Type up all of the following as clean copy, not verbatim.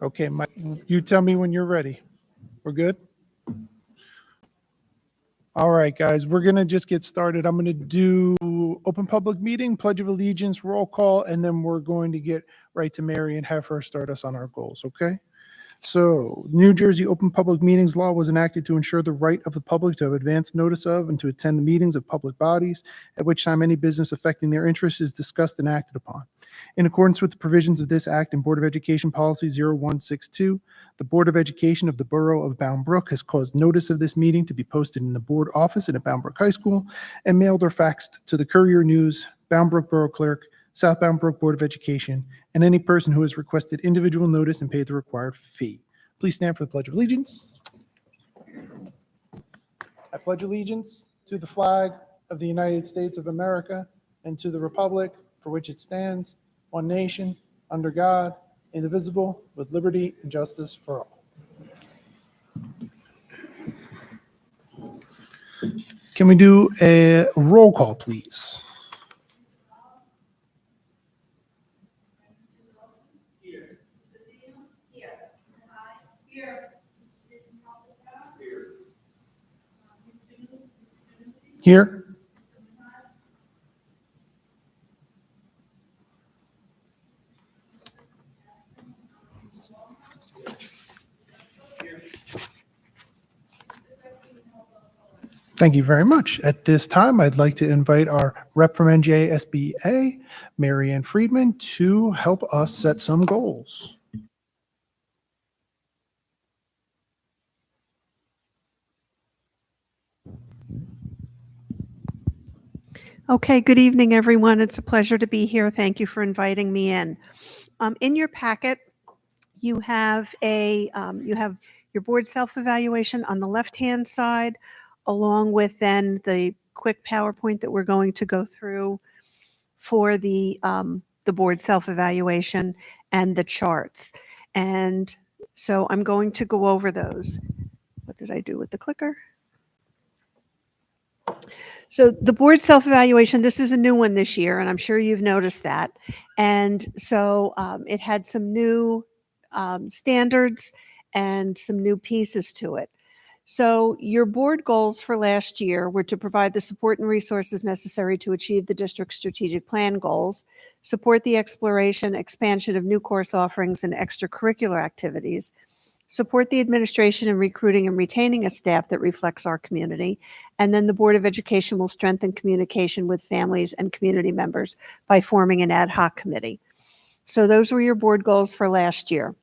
Okay, Mike, you tell me when you're ready. We're good? All right, guys, we're going to just get started. I'm going to do open public meeting, pledge of allegiance, roll call, and then we're going to get right to Mary and have her start us on our goals, okay? So, New Jersey Open Public Meetings Law was enacted to ensure the right of the public to have advance notice of and to attend the meetings of public bodies, at which time any business affecting their interests is discussed and acted upon. In accordance with the provisions of this Act and Board of Education Policy 0162, the Board of Education of the Borough of Bound Brook has caused notice of this meeting to be posted in the board office and at Bound Brook High School and mailed or faxed to the Courier News, Bound Brook Borough Clerk, South Bound Brook Board of Education, and any person who has requested individual notice and paid the required fee. Please stand for the Pledge of Allegiance. I pledge allegiance to the flag of the United States of America and to the republic for which it stands, one nation, under God, indivisible, with liberty and justice for all. Can we do a roll call, please? Here. Thank you very much. At this time, I'd like to invite our rep from NJSBA, Mary Ann Friedman, to help us set some goals. Okay, good evening, everyone. It's a pleasure to be here. Thank you for inviting me in. In your packet, you have your board self-evaluation on the left-hand side, along with then the quick PowerPoint that we're going to go through for the board self-evaluation and the charts. And so I'm going to go over those. What did I do with the clicker? So the board self-evaluation, this is a new one this year, and I'm sure you've noticed that. And so it had some new standards and some new pieces to it. So your board goals for last year were to provide the support and resources necessary to achieve the district's strategic plan goals, support the exploration, expansion of new course offerings and extracurricular activities, support the administration in recruiting and retaining a staff that reflects our community, and then the Board of Education will strengthen communication with families and community members by forming an ad hoc committee. So those were your board goals for last year.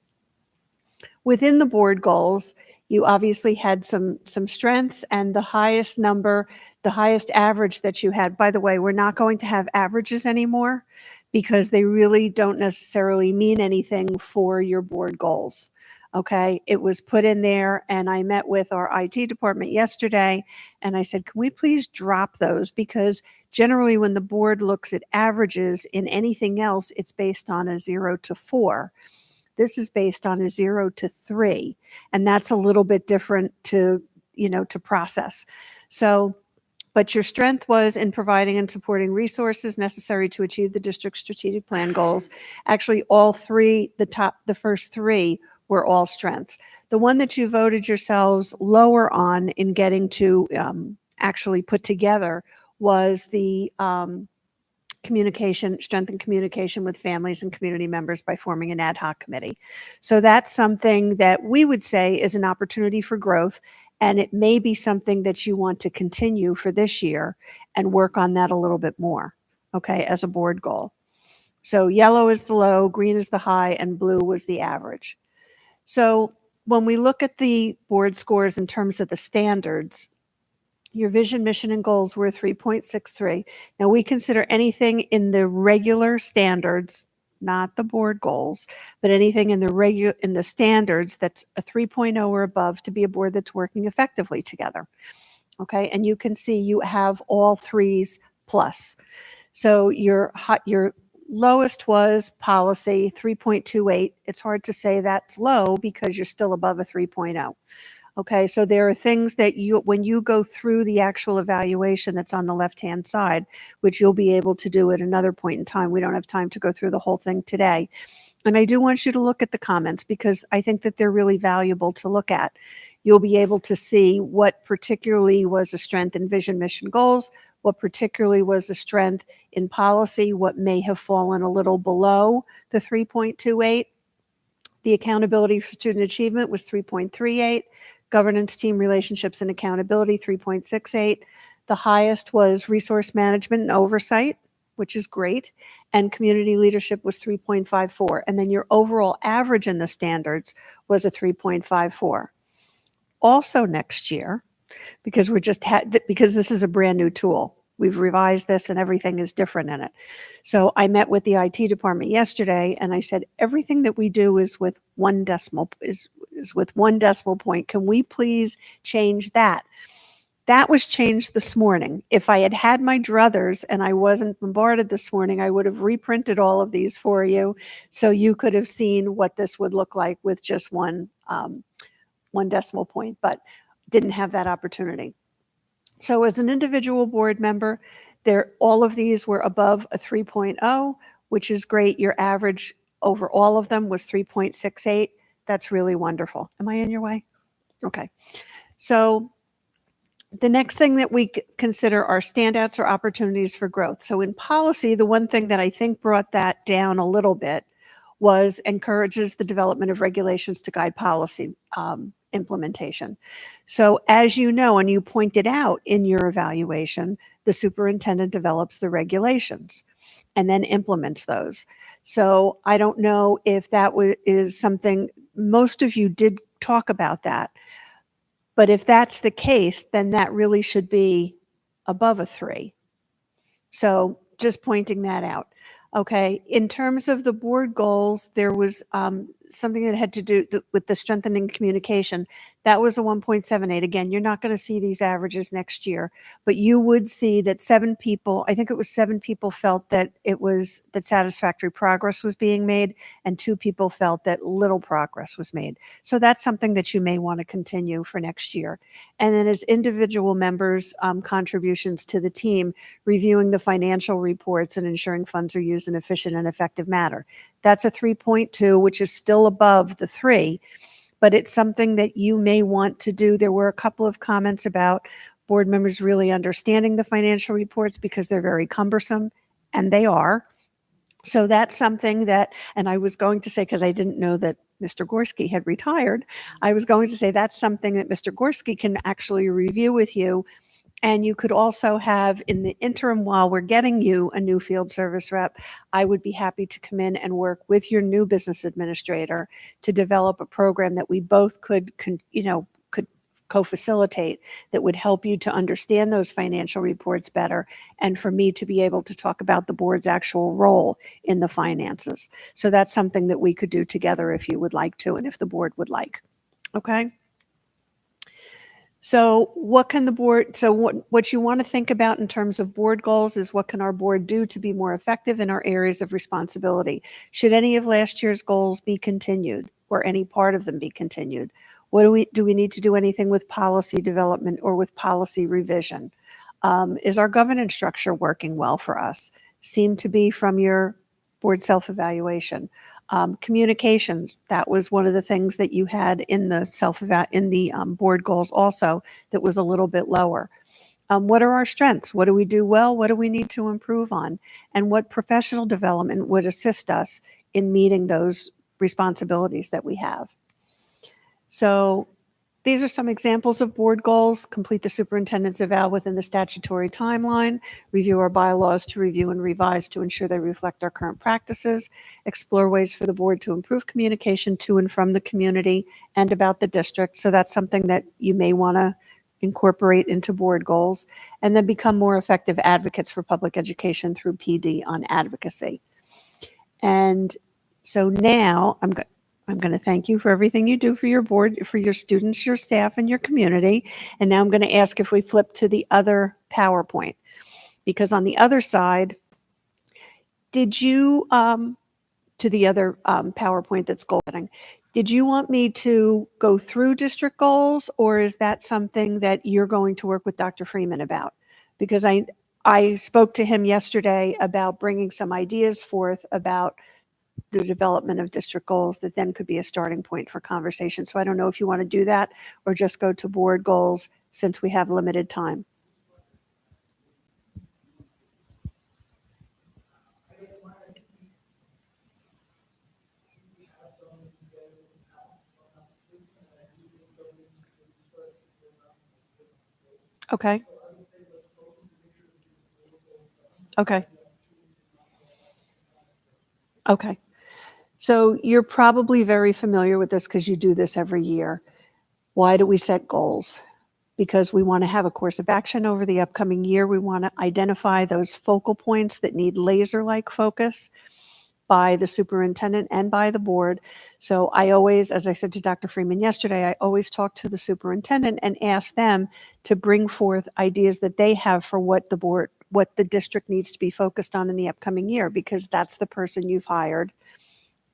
Within the board goals, you obviously had some strengths, and the highest number, the highest average that you had, by the way, we're not going to have averages anymore because they really don't necessarily mean anything for your board goals. Okay, it was put in there, and I met with our IT department yesterday, and I said, can we please drop those? Because generally when the board looks at averages in anything else, it's based on a 0 to 4. This is based on a 0 to 3, and that's a little bit different to process. So, but your strength was in providing and supporting resources necessary to achieve the district's strategic plan goals. Actually, all three, the first three were all strengths. The one that you voted yourselves lower on in getting to actually put together was the strengthen communication with families and community members by forming an ad hoc committee. So that's something that we would say is an opportunity for growth, and it may be something that you want to continue for this year and work on that a little bit more, okay, as a board goal. So yellow is the low, green is the high, and blue was the average. So when we look at the board scores in terms of the standards, your vision, mission, and goals were 3.63. Now we consider anything in the regular standards, not the board goals, but anything in the standards that's a 3.0 or above to be a board that's working effectively together. Okay, and you can see you have all threes plus. So your lowest was policy, 3.28. It's hard to say that's low because you're still above a 3.0. Okay, so there are things that when you go through the actual evaluation that's on the left-hand side, which you'll be able to do at another point in time. We don't have time to go through the whole thing today. And I do want you to look at the comments because I think that they're really valuable to look at. You'll be able to see what particularly was a strength in vision, mission, goals, what particularly was a strength in policy, what may have fallen a little below the 3.28. The accountability for student achievement was 3.38. Governance, team relationships, and accountability, 3.68. The highest was resource management and oversight, which is great. And community leadership was 3.54. And then your overall average in the standards was a 3.54. Also next year, because because this is a brand new tool. We've revised this and everything is different in it. So I met with the IT department yesterday and I said, everything that we do is with one decimal point. Can we please change that? That was changed this morning. If I had had my druthers and I wasn't bombarded this morning, I would have reprinted all of these for you so you could have seen what this would look like with just one decimal point, but didn't have that opportunity. So as an individual board member, all of these were above a 3.0, which is great. Your average over all of them was 3.68. That's really wonderful. Am I in your way? Okay. So the next thing that we consider are standouts or opportunities for growth. So in policy, the one thing that I think brought that down a little bit was encourages the development of regulations to guide policy implementation. So as you know, and you pointed out in your evaluation, the superintendent develops the regulations and then implements those. So I don't know if that is something, most of you did talk about that. But if that's the case, then that really should be above a 3. So just pointing that out. Okay. In terms of the board goals, there was something that had to do with the strengthening communication. That was a 1.78. Again, you're not going to see these averages next year, but you would see that 7 people, I think it was 7 people felt that that satisfactory progress was being made, and 2 people felt that little progress was made. So that's something that you may want to continue for next year. And then as individual members' contributions to the team, reviewing the financial reports and ensuring funds are used in an efficient and effective manner. That's a 3.2, which is still above the 3, but it's something that you may want to do. There were a couple of comments about board members really understanding the financial reports because they're very cumbersome, and they are. So that's something that, and I was going to say, because I didn't know that Mr. Gorski had retired, I was going to say that's something that Mr. Gorski can actually review with you. And you could also have, in the interim, while we're getting you a new field service rep, I would be happy to come in and work with your new business administrator to develop a program that we both could co-facilitate that would help you to understand those financial reports better, and for me to be able to talk about the board's actual role in the finances. So that's something that we could do together if you would like to, and if the board would like. Okay. So what you want to think about in terms of board goals is what can our board do to be more effective in our areas of responsibility? Should any of last year's goals be continued, or any part of them be continued? Do we need to do anything with policy development or with policy revision? Is our governance structure working well for us? Seem to be from your board self-evaluation. Communications, that was one of the things that you had in the board goals also that was a little bit lower. What are our strengths? What do we do well? What do we need to improve on? And what professional development would assist us in meeting those responsibilities that we have? So these are some examples of board goals. Complete the superintendent's eval within the statutory timeline. Review our bylaws to review and revise to ensure they reflect our current practices. Explore ways for the board to improve communication to and from the community and about the district. So that's something that you may want to incorporate into board goals. And then become more effective advocates for public education through PD on advocacy. And so now I'm going to thank you for everything you do for your board, for your students, your staff, and your community. And now I'm going to ask if we flip to the other PowerPoint, because on the other side, did you, to the other PowerPoint that's goal setting, did you want me to go through district goals, or is that something that you're going to work with Dr. Freeman about? Because I spoke to him yesterday about bringing some ideas forth about the development of district goals that then could be a starting point for conversation. So I don't know if you want to do that or just go to board goals since we have limited time. Okay. Okay. Okay. So you're probably very familiar with this because you do this every year. Why do we set goals? Because we want to have a course of action over the upcoming year. We want to identify those focal points that need laser-like focus by the superintendent and by the board. So I always, as I said to Dr. Freeman yesterday, I always talk to the superintendent and ask them to bring forth ideas that they have for what the board, what the district needs to be focused on in the upcoming year, because that's the person you've hired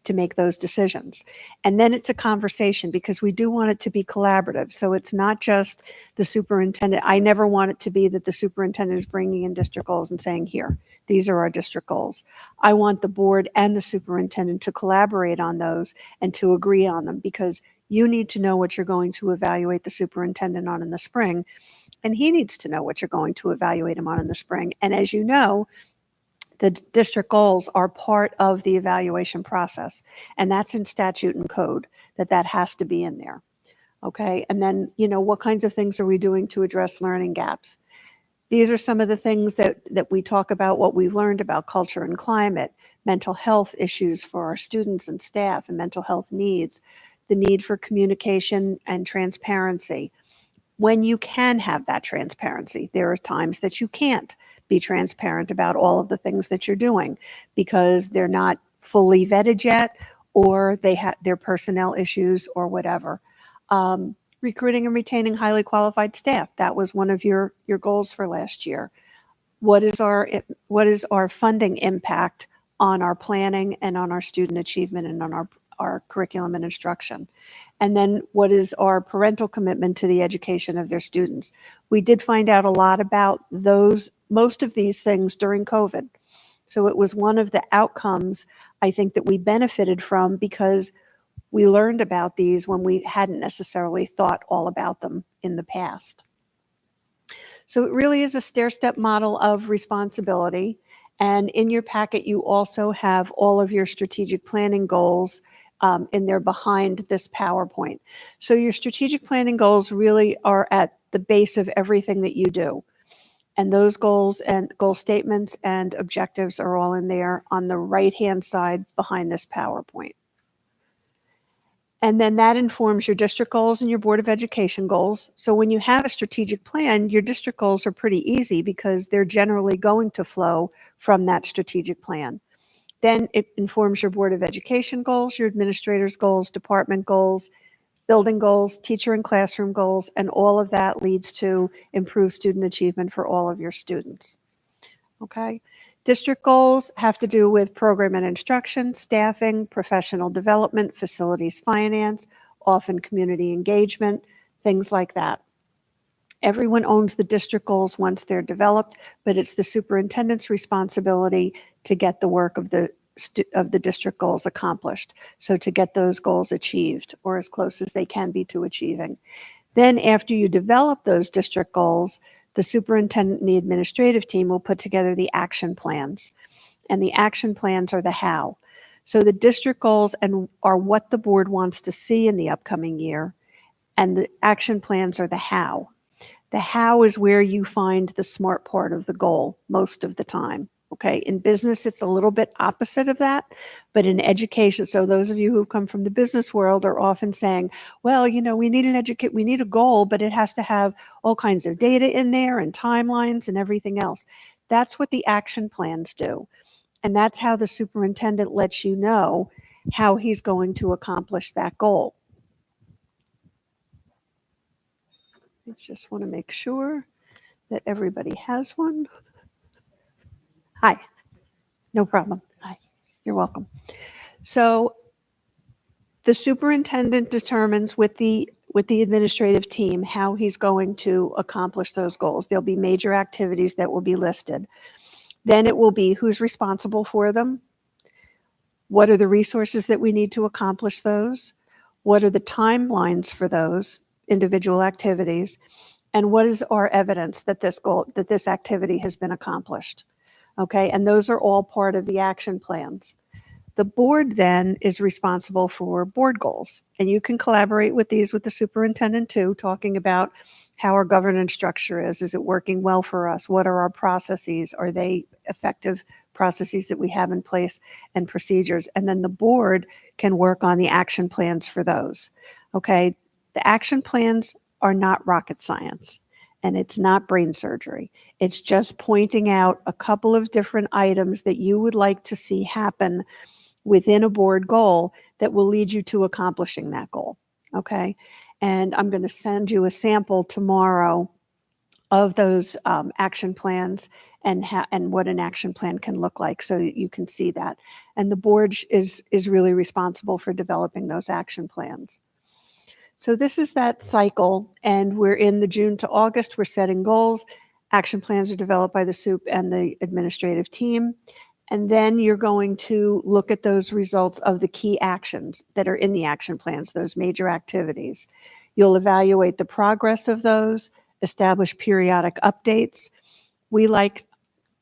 to make those decisions. And then it's a conversation because we do want it to be collaborative. So it's not just the superintendent. I never want it to be that the superintendent is bringing in district goals and saying, here, these are our district goals. I want the board and the superintendent to collaborate on those and to agree on them, because you need to know what you're going to evaluate the superintendent on in the spring, and he needs to know what you're going to evaluate him on in the spring. And as you know, the district goals are part of the evaluation process, and that's in statute and code that has to be in there. Okay. And then, what kinds of things are we doing to address learning gaps? These are some of the things that we talk about, what we've learned about culture and climate, mental health issues for our students and staff, and mental health needs, the need for communication and transparency. When you can have that transparency, there are times that you can't be transparent about all of the things that you're doing because they're not fully vetted yet, or they have their personnel issues or whatever. Recruiting and retaining highly qualified staff. That was one of your goals for last year. What is our funding impact on our planning and on our student achievement and on our curriculum and instruction? And then what is our parental commitment to the education of their students? We did find out a lot about most of these things during COVID. So it was one of the outcomes I think that we benefited from, because we learned about these when we hadn't necessarily thought all about them in the past. So it really is a stair-step model of responsibility. And in your packet, you also have all of your strategic planning goals in there behind this PowerPoint. So your strategic planning goals really are at the base of everything that you do. And those goals and goal statements and objectives are all in there on the right-hand side behind this PowerPoint. And then that informs your district goals and your Board of Education goals. So when you have a strategic plan, your district goals are pretty easy because they're generally going to flow from that strategic plan. Then it informs your Board of Education goals, your administrators' goals, department goals, building goals, teacher and classroom goals, and all of that leads to improved student achievement for all of your students. Okay? District goals have to do with program and instruction, staffing, professional development, facilities finance, often community engagement, things like that. Everyone owns the district goals once they're developed, but it's the superintendent's responsibility to get the work of the district goals accomplished. So to get those goals achieved, or as close as they can be to achieving. Then after you develop those district goals, the superintendent and the administrative team will put together the action plans. And the action plans are the how. So the district goals are what the board wants to see in the upcoming year, and the action plans are the how. The how is where you find the smart part of the goal most of the time. Okay, in business, it's a little bit opposite of that, but in education, so those of you who come from the business world are often saying, well, we need a goal, but it has to have all kinds of data in there and timelines and everything else. That's what the action plans do. And that's how the superintendent lets you know how he's going to accomplish that goal. I just want to make sure that everybody has one. Hi. No problem. Hi. You're welcome. So the superintendent determines with the administrative team how he's going to accomplish those goals. There'll be major activities that will be listed. Then it will be who's responsible for them, What are the resources that we need to accomplish those? What are the timelines for those individual activities? And what is our evidence that this activity has been accomplished? Okay, and those are all part of the action plans. The board then is responsible for board goals, and you can collaborate with these with the superintendent too, talking about how our governance structure is. Is it working well for us? What are our processes? Are they effective processes that we have in place and procedures? And then the board can work on the action plans for those. Okay, the action plans are not rocket science, and it's not brain surgery. It's just pointing out a couple of different items that you would like to see happen within a board goal that will lead you to accomplishing that goal. Okay. And I'm going to send you a sample tomorrow of those action plans and what an action plan can look like so that you can see that. And the board is really responsible for developing those action plans. So this is that cycle, and we're in the June to August, we're setting goals. Action plans are developed by the SUP and the administrative team. And then you're going to look at those results of the key actions that are in the action plans, those major activities. You'll evaluate the progress of those, establish periodic updates.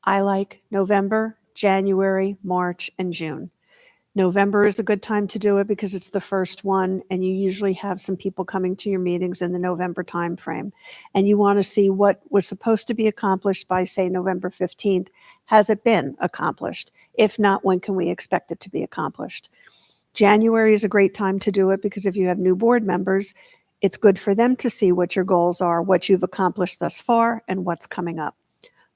I like November, January, March, and June. November is a good time to do it because it's the first one, and you usually have some people coming to your meetings in the November timeframe. And you want to see what was supposed to be accomplished by, say, November 15th. Has it been accomplished? If not, when can we expect it to be accomplished? January is a great time to do it because if you have new board members, it's good for them to see what your goals are, what you've accomplished thus far, and what's coming up.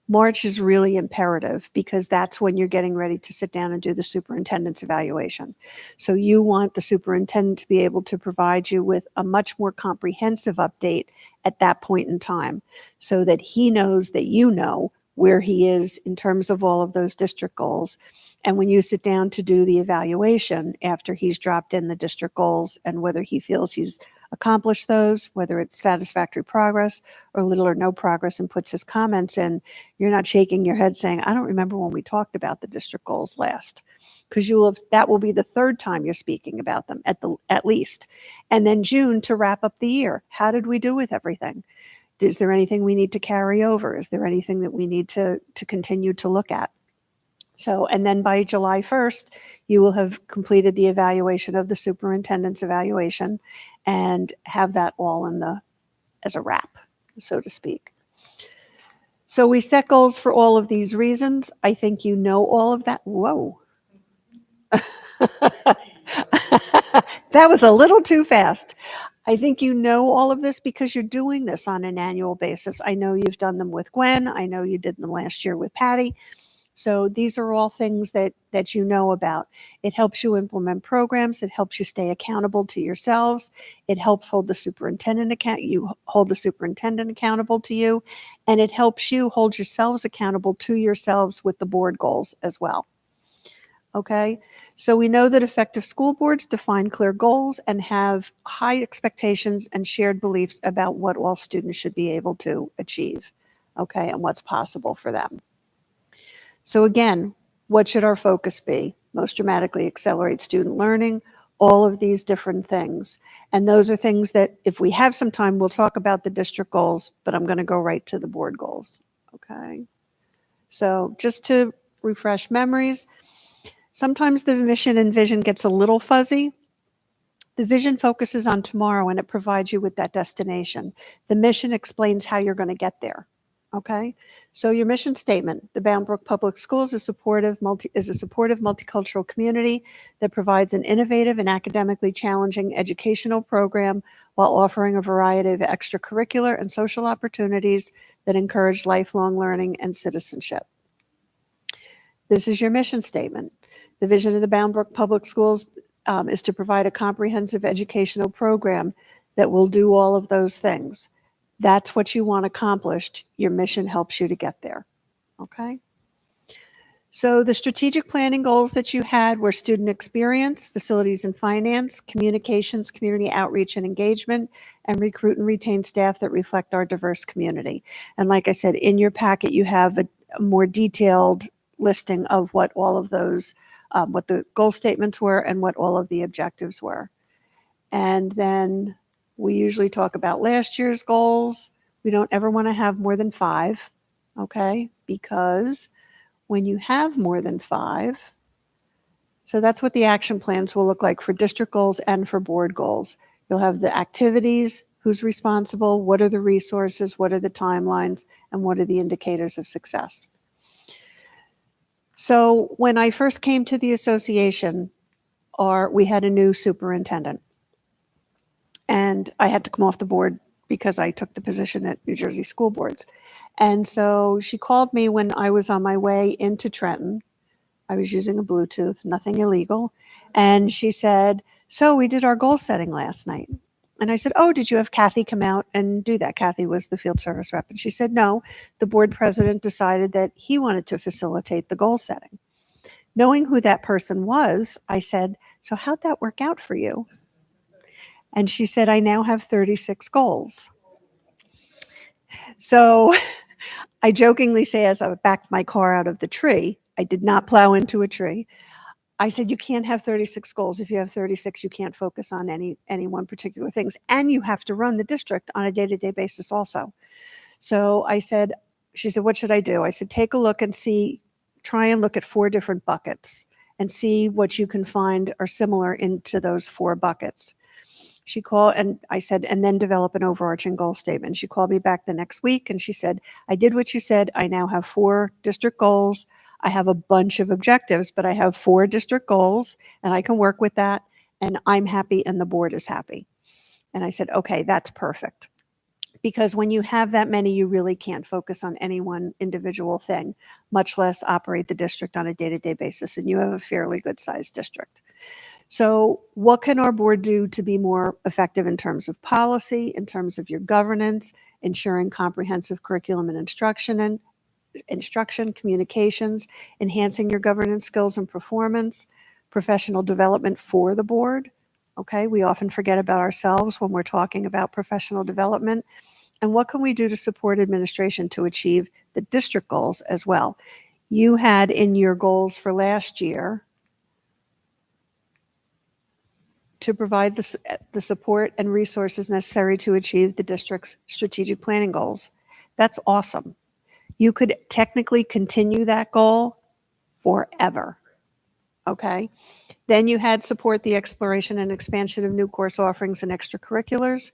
March is really imperative because that's when you're getting ready to sit down and do the superintendent's evaluation. So you want the superintendent to be able to provide you with a much more comprehensive update at that point in time so that he knows that you know where he is in terms of all of those district goals. And when you sit down to do the evaluation after he's dropped in the district goals and whether he feels he's accomplished those, whether it's satisfactory progress or little or no progress, and puts his comments in, you're not shaking your head saying, I don't remember when we talked about the district goals last, because that will be the third time you're speaking about them at least. And then June to wrap up the year. How did we do with everything? Is there anything we need to carry over? Is there anything that we need to continue to look at? So, and then by July 1st, you will have completed the evaluation of the superintendent's evaluation and have that all as a wrap, so to speak. So we set goals for all of these reasons. I think you know all of that. Whoa. That was a little too fast. I think you know all of this because you're doing this on an annual basis. I know you've done them with Gwen. I know you did them last year with Patty. So these are all things that you know about. It helps you implement programs. It helps you stay accountable to yourselves. It helps hold the superintendent accountable to you, and it helps you hold yourselves accountable to yourselves with the board goals as well. Okay, so we know that effective school boards define clear goals and have high expectations and shared beliefs about what all students should be able to achieve, okay, and what's possible for them. So again, what should our focus be? Most dramatically accelerate student learning, all of these different things. And those are things that if we have some time, we'll talk about the district goals, but I'm going to go right to the board goals. Okay. So just to refresh memories, sometimes the mission and vision gets a little fuzzy. The vision focuses on tomorrow and it provides you with that destination. The mission explains how you're going to get there. Okay, so your mission statement: the Bound Brook Public Schools is a supportive multicultural community that provides an innovative and academically challenging educational program while offering a variety of extracurricular and social opportunities that encourage lifelong learning and citizenship. This is your mission statement. The vision of the Bound Brook Public Schools is to provide a comprehensive educational program that will do all of those things. That's what you want accomplished. Your mission helps you to get there. Okay. So the strategic planning goals that you had were student experience, facilities and finance, communications, community outreach and engagement, and recruit and retain staff that reflect our diverse community. And like I said, in your packet, you have a more detailed listing of what all of those what the goal statements were and what all of the objectives were. And then we usually talk about last year's goals. We don't ever want to have more than 5, okay? Because when you have more than 5, so that's what the action plans will look like for district goals and for board goals. You'll have the activities, who's responsible, what are the resources, what are the timelines, and what are the indicators of success. So when I first came to the association, we had a new superintendent. And I had to come off the board because I took the position at New Jersey School Boards. And so she called me when I was on my way into Trenton. I was using a Bluetooth, nothing illegal. And she said, so we did our goal setting last night. And I said, oh, did you have Kathy come out and do that? Kathy was the field service rep. And she said, no, the board president decided that he wanted to facilitate the goal setting. Knowing who that person was, I said, so how'd that work out for you? And she said, I now have 36 goals. So I jokingly say, as I backed my car out of the tree, I did not plow into a tree. I said, you can't have 36 goals. If you have 36, you can't focus on any one particular things. And you have to run the district on a day-to-day basis also. So I said, she said, what should I do? I said, take a look and see, try and look at 4 different buckets and see what you can find are similar into those 4 buckets. She called and I said, and then develop an overarching goal statement. She called me back the next week and she said, I did what you said. I now have 4 district goals. I have a bunch of objectives, but I have 4 district goals and I can work with that. And I'm happy and the board is happy. And I said, okay, that's perfect. Because when you have that many, you really can't focus on any one individual thing, much less operate the district on a day-to-day basis. And you have a fairly good sized district. So what can our board do to be more effective in terms of policy, in terms of your governance, ensuring comprehensive curriculum and instruction, communications, enhancing your governance skills and performance, professional development for the board? Okay, we often forget about ourselves when we're talking about professional development. And what can we do to support administration to achieve the district goals as well? You had in your goals for last year to provide the support and resources necessary to achieve the district's strategic planning goals. That's awesome. You could technically continue that goal forever. Okay. Then you had support the exploration and expansion of new course offerings and extracurriculars,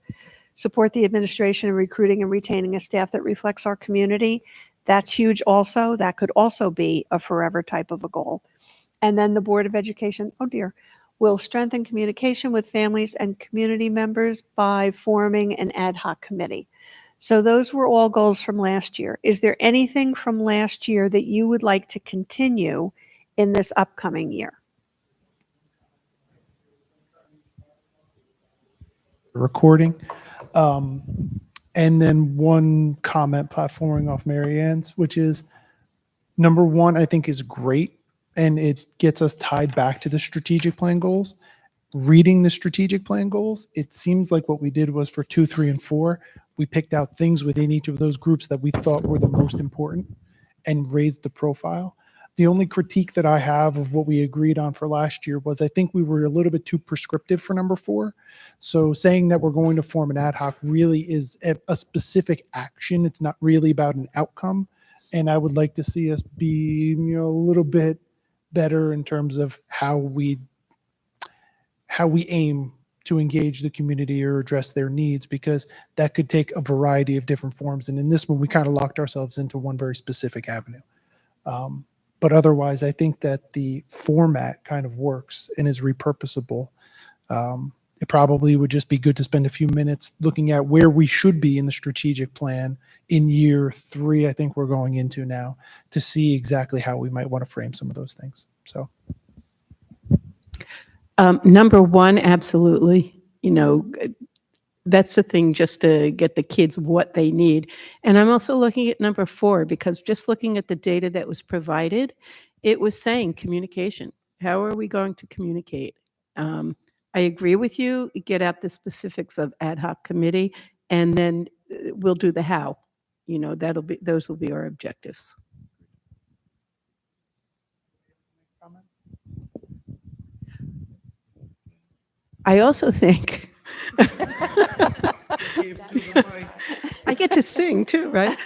support the administration in recruiting and retaining a staff that reflects our community. That's huge also. That could also be a forever type of a goal. And then the Board of Education, oh dear, will strengthen communication with families and community members by forming an ad hoc committee. So those were all goals from last year. Is there anything from last year that you would like to continue in this upcoming year? Recording. And then one comment platforming off Mary Ann's, which is number 1, I think is great. And it gets us tied back to the strategic plan goals. Reading the strategic plan goals, it seems like what we did was for 2, 3, and 4, we picked out things within each of those groups that we thought were the most important and raised the profile. The only critique that I have of what we agreed on for last year was I think we were a little bit too prescriptive for number 4. So saying that we're going to form an ad hoc really is a specific action. It's not really about an outcome. And I would like to see us be, a little bit better in terms of how we aim to engage the community or address their needs, because that could take a variety of different forms. And in this one, we kind of locked ourselves into one very specific avenue. But otherwise, I think that the format kind of works and is repurposable. It probably would just be good to spend a few minutes looking at where we should be in the strategic plan in year 3, I think we're going into now, to see exactly how we might want to frame some of those things. So. Number 1, absolutely. That's the thing, just to get the kids what they need. And I'm also looking at number 4, because just looking at the data that was provided, it was saying communication. How are we going to communicate? I agree with you. Get out the specifics of ad hoc committee, and then we'll do the how. Those will be our objectives. I also think I get to sing too, right?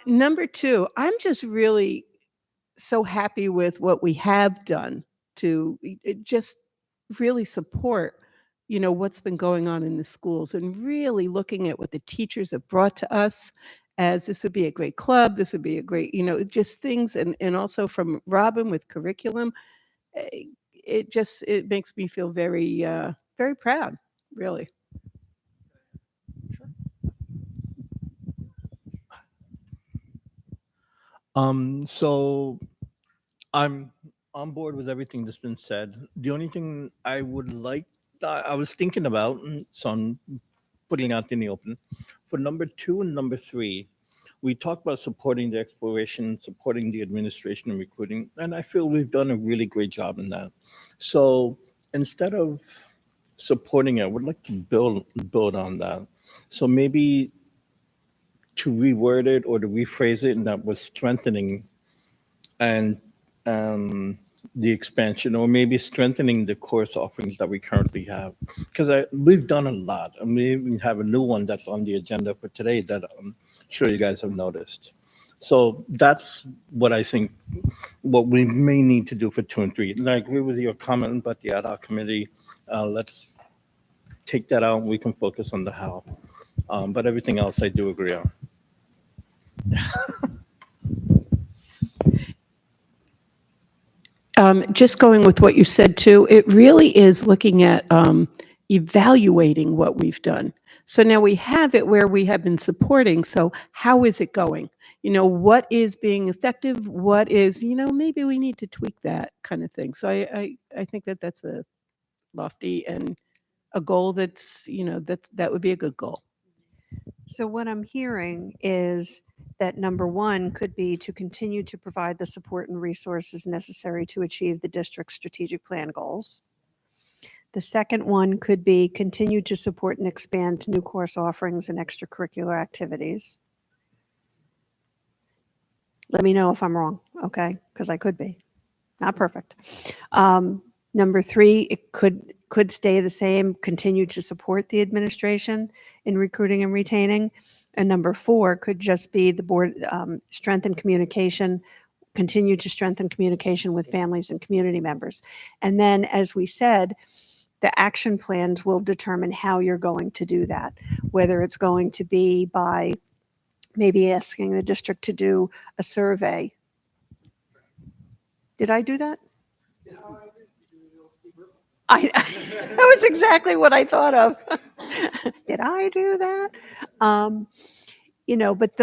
Number two, I'm just really so happy with what we have done to just really support, what's been going on in the schools and really looking at what the teachers have brought to us as this would be a great club, this would be a great, just things, and also from Robin with curriculum. It makes me feel very, very proud, really. So I'm on board with everything that's been said. The only thing I would like, I was thinking about, so I'm putting out in the open, for number 2 and number 3, we talked about supporting the exploration, supporting the administration and recruiting, and I feel we've done a really great job in that. So instead of supporting it, I would like to build on that. So maybe to reword it or to rephrase it, and that was strengthening and the expansion, or maybe strengthening the course offerings that we currently have, because we've done a lot, and we even have a new one that's on the agenda for today that I'm sure you guys have noticed. So that's what I think what we may need to do for 2 and 3. And I agree with your comment about the ad hoc committee. Let's take that out and we can focus on the how. But everything else I do agree on. Just going with what you said too, it really is looking at evaluating what we've done. So now we have it where we have been supporting. So how is it going? What is being effective? What is, maybe we need to tweak that kind of thing. So I think that that's a lofty and a goal that's, that would be a good goal. So what I'm hearing is that number 1 could be to continue to provide the support and resources necessary to achieve the district's strategic plan goals. The second one could be continue to support and expand new course offerings and extracurricular activities. Let me know if I'm wrong, okay? Because I could be. Not perfect. Number 3, it could stay the same, continue to support the administration in recruiting and retaining. And number 4 could just be the board strengthen communication, continue to strengthen communication with families and community members. And then, as we said, the action plans will determine how you're going to do that, whether it's going to be by maybe asking the district to do a survey. Did I do that? That was exactly what I thought of. Did I do that? But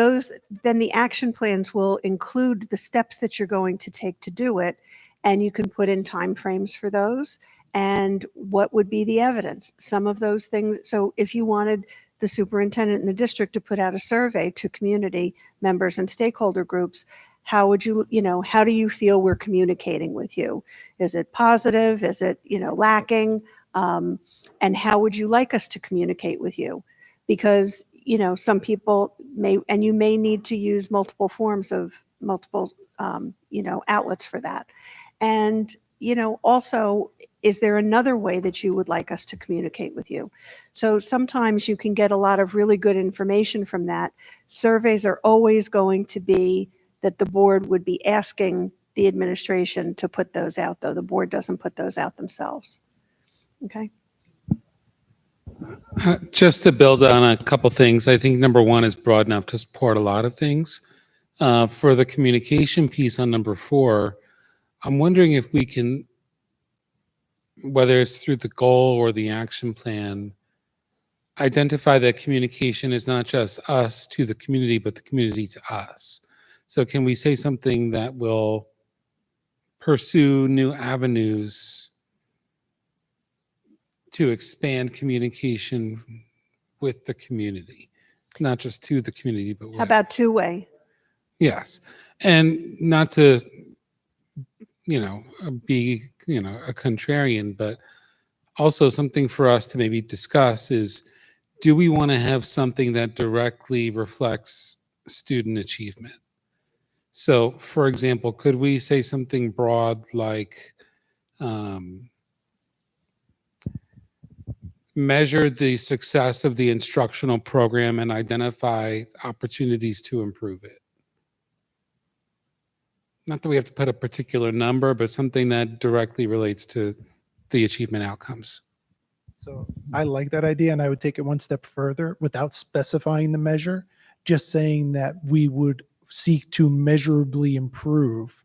then the action plans will include the steps that you're going to take to do it, and you can put in timeframes for those and what would be the evidence. Some of those things. So if you wanted the superintendent and the district to put out a survey to community members and stakeholder groups, how would you, how do you feel we're communicating with you? Is it positive? Is it, lacking? And how would you like us to communicate with you? Because, some people may, and you may need to use multiple forms of multiple, outlets for that. And, also, is there another way that you would like us to communicate with you? So sometimes you can get a lot of really good information from that. Surveys are always going to be that the board would be asking the administration to put those out, though the board doesn't put those out themselves. Okay. Just to build on a couple things, I think number 1 is broad enough to support a lot of things. For the communication piece on number 4, I'm wondering if we can, whether it's through the goal or the action plan, identify that communication is not just us to the community, but the community to us. So can we say something that will pursue new avenues to expand communication with the community, not just to the community, but How about two-way? Yes. And not to, be, a contrarian, but also something for us to maybe discuss is, do we want to have something that directly reflects student achievement? So, for example, could we say something broad like, measure the success of the instructional program and identify opportunities to improve it. Not that we have to put a particular number, but something that directly relates to the achievement outcomes. So I like that idea, and I would take it one step further without specifying the measure, just saying that we would seek to measurably improve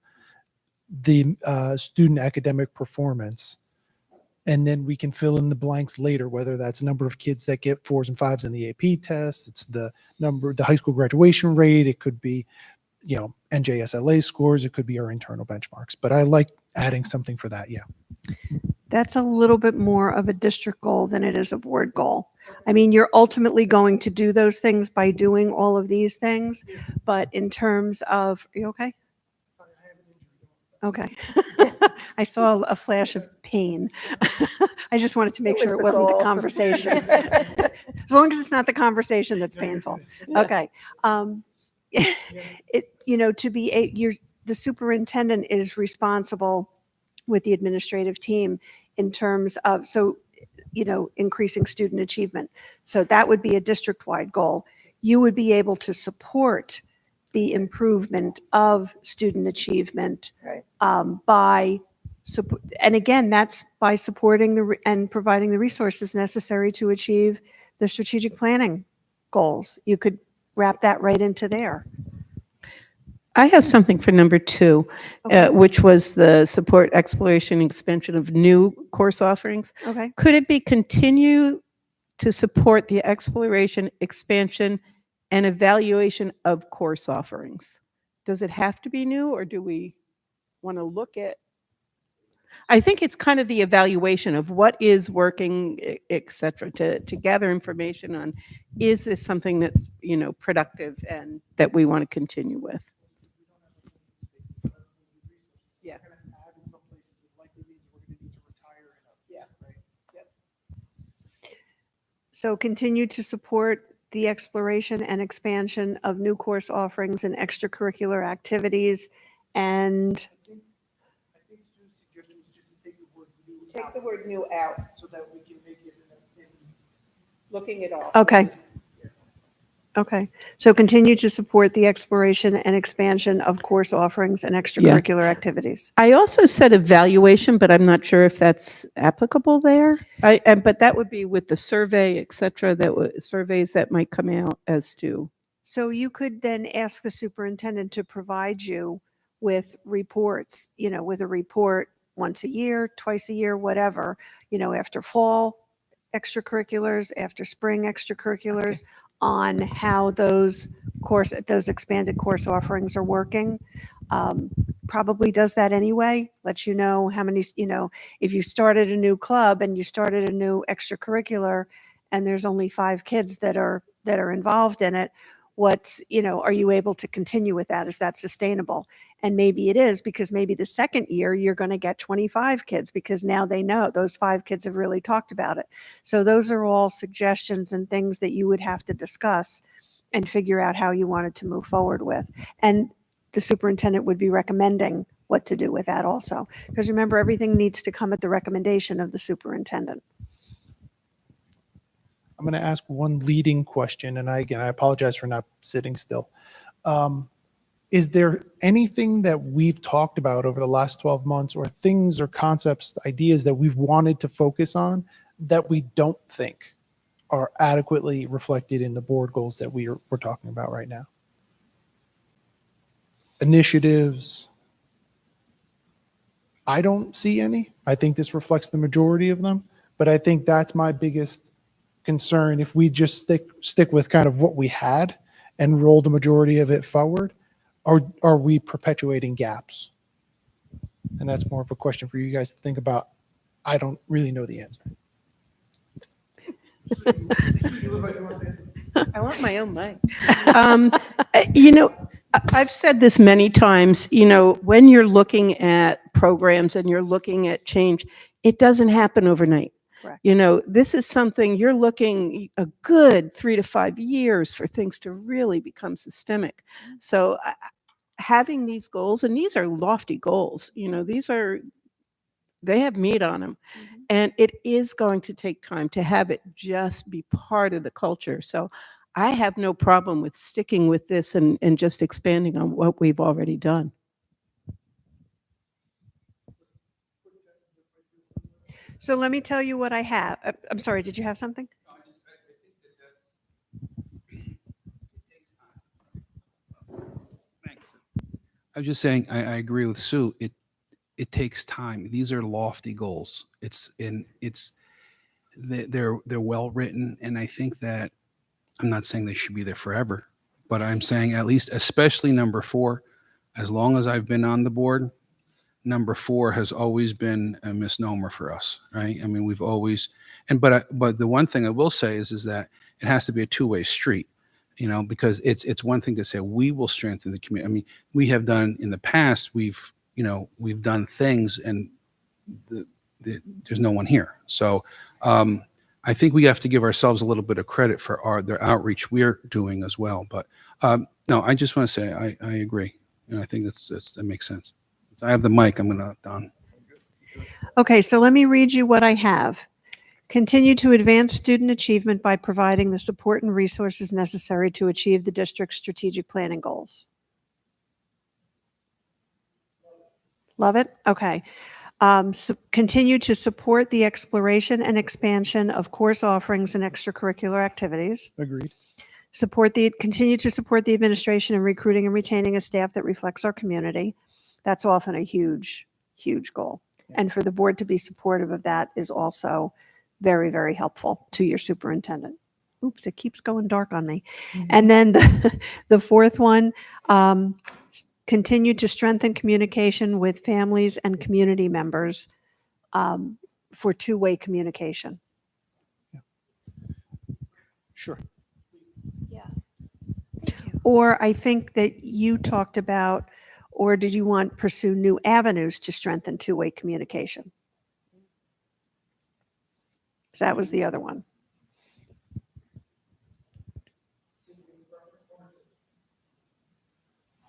the student academic performance. And then we can fill in the blanks later, whether that's number of kids that get 4s and 5s in the AP test, it's the high school graduation rate, it could be, NJSLA scores, it could be our internal benchmarks. But I like adding something for that, yeah. That's a little bit more of a district goal than it is a board goal. I mean, you're ultimately going to do those things by doing all of these things, but in terms of, are you okay? Okay. I saw a flash of pain. I just wanted to make sure it wasn't the conversation. As long as it's not the conversation that's painful. Okay. The superintendent is responsible with the administrative team in terms of, increasing student achievement. So that would be a district-wide goal. You would be able to support the improvement of student achievement by support, and again, that's by supporting and providing the resources necessary to achieve the strategic planning goals. You could wrap that right into there. I have something for number 2, Okay. which was the support, exploration, and expansion of new course offerings. Okay. Could it be continue to support the exploration, expansion, and evaluation of course offerings? Does it have to be new, or do we want to look at? I think it's kind of the evaluation of what is working, et cetera, to gather information on, is this something that's, productive and that we want to continue with? Yeah. So continue to support the exploration and expansion of new course offerings and extracurricular activities, and Take the word new out so that we can make it looking it all. okay. Okay, so continue to support the exploration and expansion of course offerings and extracurricular activities. I also said evaluation, but I'm not sure if that's applicable there. But that would be with the survey, et cetera, surveys that might come out as to. So you could then ask the superintendent to provide you with reports, with a report once a year, twice a year, whatever, after fall extracurriculars, after spring extracurriculars, on how those expanded course offerings are working. Probably does that anyway, lets you know how many, if you started a new club and you started a new extracurricular and there's only 5 kids that are involved in it, are you able to continue with that? Is that sustainable? And maybe it is, because maybe the second year you're going to get 25 kids because now they know those 5 kids have really talked about it. So those are all suggestions and things that you would have to discuss and figure out how you wanted to move forward with. And the superintendent would be recommending what to do with that also. Because remember, everything needs to come at the recommendation of the superintendent. I'm going to ask one leading question, and I apologize for not sitting still. Is there anything that we've talked about over the last 12 months, or things or concepts, ideas that we've wanted to focus on that we don't think are adequately reflected in the board goals that we're talking about right now? Initiatives. I don't see any. I think this reflects the majority of them, but I think that's my biggest concern. If we just stick with kind of what we had and roll the majority of it forward, are we perpetuating gaps? And that's more of a question for you guys to think about. I don't really know the answer. I want my own mic. I've said this many times, when you're looking at programs and you're looking at change, it doesn't happen overnight. Correct. This is something you're looking a good 3 to 5 years for things to really become systemic. So having these goals, and these are lofty goals, these are they have meat on them. And it is going to take time to have it just be part of the culture. So I have no problem with sticking with this and just expanding on what we've already done. So let me tell you what I have. I'm sorry, did you have something? Thanks. I was just saying, I agree with Sue. It takes time. These are lofty goals. They're well written, and I think that I'm not saying they should be there forever, but I'm saying at least, especially number 4, as long as I've been on the board, number 4 has always been a misnomer for us, right? I mean, we've always, but the one thing I will say is that it has to be a two-way street, because it's one thing to say we will strengthen the community. I mean, we have done in the past, we've done things, and there's no one here. So I think we have to give ourselves a little bit of credit for the outreach we're doing as well. But no, I just want to say I agree. I think that makes sense. So I have the mic. I'm gonna Don. Okay, so let me read you what I have. Continue to advance student achievement by providing the support and resources necessary to achieve the district's strategic planning goals. Love it? Okay. Continue to support the exploration and expansion of course offerings and extracurricular activities. Agreed. Continue to support the administration in recruiting and retaining a staff that reflects our community. That's often a huge, huge goal. And for the board to be supportive of that is also very, very helpful to your superintendent. Oops, it keeps going dark on me. And then the fourth one, continue to strengthen communication with families and community members for two-way communication. Sure. Or I think that you talked about, or did you want pursue new avenues to strengthen two-way communication? 'Cause that was the other one.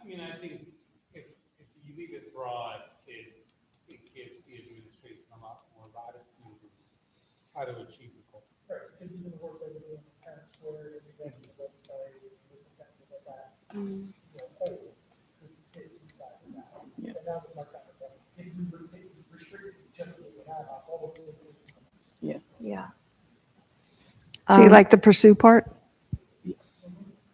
I mean, I think if you leave it broad, it gives the administration a lot more latitude in how to achieve the goal. Right, because even the work that we're doing, parents were, everything, the website, like that, all fit inside of that. Yeah. And that was my kind of point. If we were restricted just what we have, all of those things. Yeah. So you like the pursue part?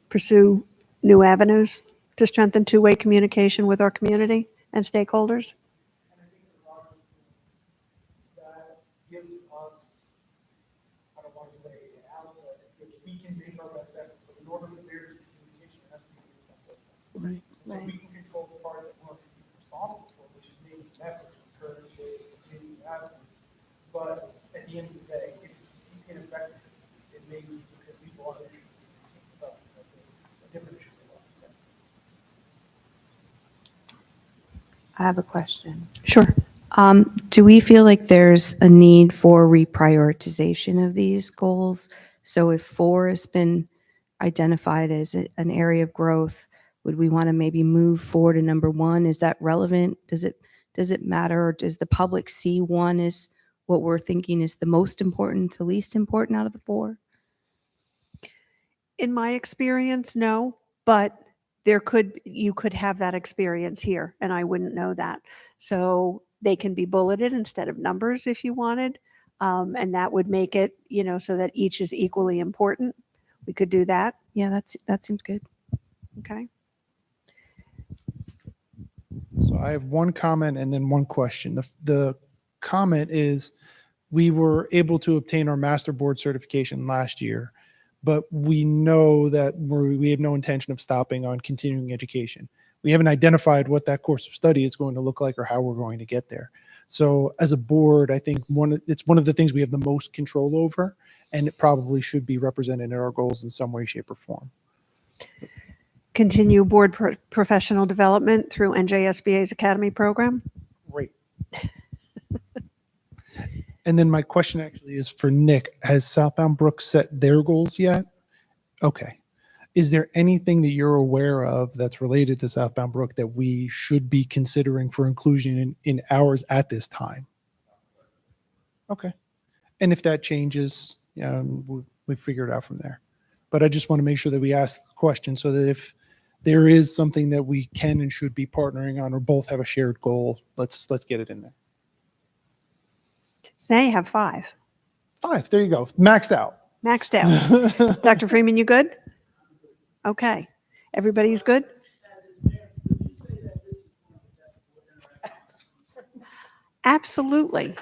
Pursue new avenues to strengthen two-way communication with our community and stakeholders? That gives us, I don't want to say an outlet, which we can make our best effort, but in order for there to be communication, it has to be something. So we can control the part that we're responsible for, which is making an effort to encourage it, continue to have it. But at the end of the day, if it's ineffective, it may be because people are interested in us. That's a different issue. I have a question. Sure. Do we feel like there's a need for reprioritization of these goals? So if 4 has been identified as an area of growth, would we want to maybe move 4 to number 1? Is that relevant? Does it matter? Or does the public see 1 as what we're thinking is the most important to least important out of the 4? In my experience, no, but you could have that experience here and I wouldn't know that. So they can be bulleted instead of numbers if you wanted. And that would make it, so that each is equally important. We could do that. Yeah, that seems good. Okay. So I have one comment and then one question. The comment is, we were able to obtain our master board certification last year, but we know that we have no intention of stopping on continuing education. We haven't identified what that course of study is going to look like or how we're going to get there. So as a board, I think it's one of the things we have the most control over, and it probably should be represented in our goals in some way, shape, or form. Continue board professional development through NJSBA's Academy program. Great. And then my question actually is for Nick. Has Southbound Brook set their goals yet? Okay. Is there anything that you're aware of that's related to Southbound Brook that we should be considering for inclusion in ours at this time? Okay. And if that changes, we figure it out from there. But I just want to make sure that we ask the question so that if there is something that we can and should be partnering on or both have a shared goal, let's get it in there. So now you have 5. 5. There you go. Maxed out. Maxed out. Dr. Freeman, you good? Okay. Everybody's good? Absolutely.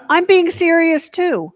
I'm being serious too.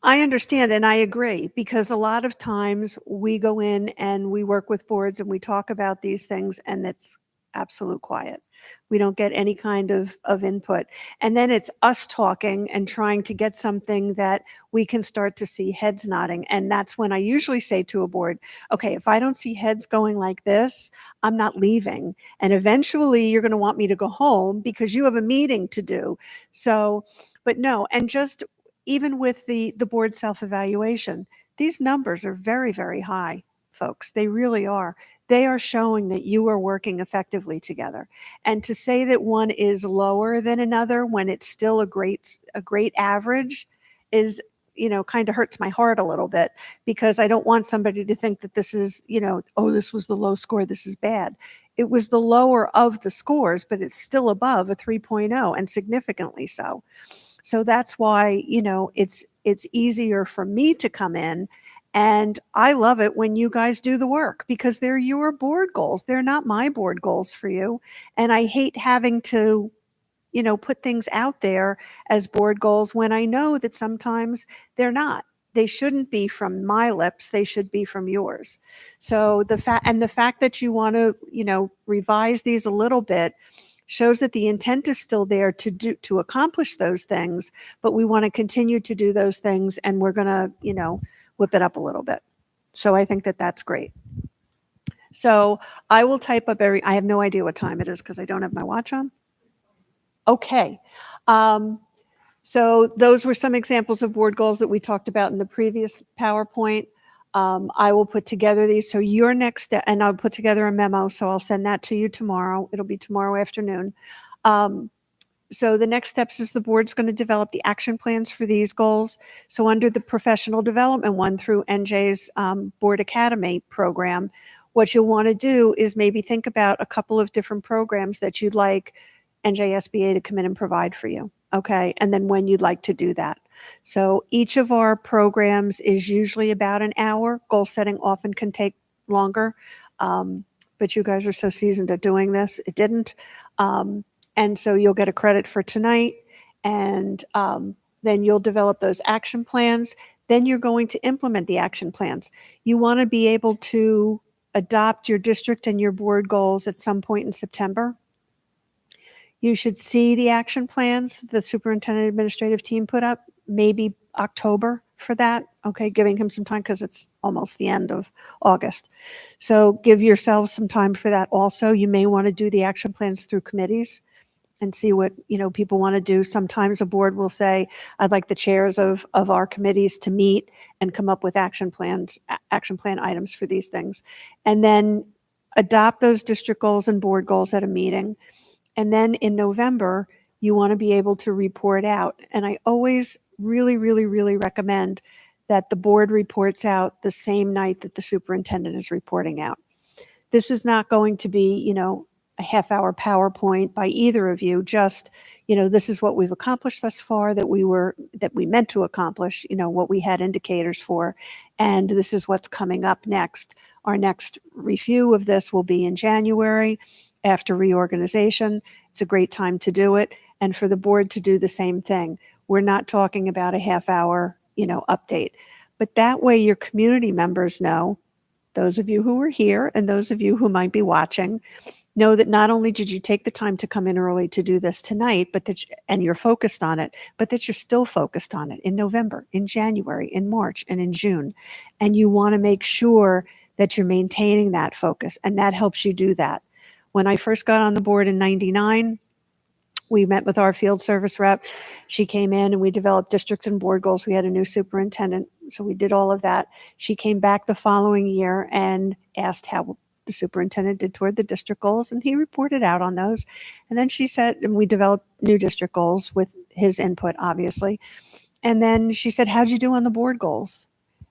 I understand and I agree because a lot of times we go in and we work with boards and we talk about these things and it's absolute quiet. We don't get any kind of input. And then it's us talking and trying to get something that we can start to see heads nodding. And that's when I usually say to a board, okay, if I don't see heads going like this, I'm not leaving. And eventually you're going to want me to go home because you have a meeting to do. So, but no, and just even with the board self-evaluation, these numbers are very, very high, folks. They really are. They are showing that you are working effectively together. And to say that one is lower than another when it's still a great average is, kind of hurts my heart a little bit because I don't want somebody to think that this is, oh, this was the low score, this is bad. It was the lower of the scores, but it's still above a 3.0 and significantly so. So that's why, it's easier for me to come in. And I love it when you guys do the work because they're your board goals. They're not my board goals for you. And I hate having to, put things out there as board goals when I know that sometimes they're not. They shouldn't be from my lips. They should be from yours. So the fact that you want to, revise these a little bit shows that the intent is still there to accomplish those things, but we want to continue to do those things and we're going to, whip it up a little bit. So I think that that's great. So I will type up I have no idea what time it is because I don't have my watch on. Okay. So those were some examples of board goals that we talked about in the previous PowerPoint. I will put together these. So your next step, and I'll put together a memo. So I'll send that to you tomorrow. It'll be tomorrow afternoon. So the next steps is the board's going to develop the action plans for these goals. So under the professional development one through NJ's Board Academy program, what you'll want to do is maybe think about a couple of different programs that you'd like NJSBA to come in and provide for you. Okay. And then when you'd like to do that. So each of our programs is usually about an hour. Goal setting often can take longer. But you guys are so seasoned at doing this. It didn't. And so you'll get a credit for tonight and then you'll develop those action plans. Then you're going to implement the action plans. You want to be able to adopt your district and your board goals at some point in September. You should see the action plans the superintendent administrative team put up, maybe October for that. Okay, giving him some time because it's almost the end of August. So give yourselves some time for that also. You may want to do the action plans through committees and see what people want to do. Sometimes a board will say, I'd like the chairs of our committees to meet and come up with action plan items for these things. And then adopt those district goals and board goals at a meeting. And then in November, you want to be able to report out. And I always really, really, really recommend that the board reports out the same night that the superintendent is reporting out. This is not going to be, a half-hour PowerPoint by either of you. Just, this is what we've accomplished thus far that we meant to accomplish, what we had indicators for. And this is what's coming up next. Our next review of this will be in January. After reorganization, it's a great time to do it. And for the board to do the same thing. We're not talking about a half-hour, update. But that way your community members know, those of you who are here and those of you who might be watching, know that not only did you take the time to come in early to do this tonight, and you're focused on it, but that you're still focused on it in November, in January, in March, and in June. And you want to make sure that you're maintaining that focus, and that helps you do that. When I first got on the board in '99, We met with our field service rep. She came in and we developed district and board goals. We had a new superintendent, so we did all of that. She came back the following year and asked how the superintendent did toward the district goals, and he reported out on those. And then she said, and we developed new district goals with his input, obviously. And then she said, how'd you do on the board goals?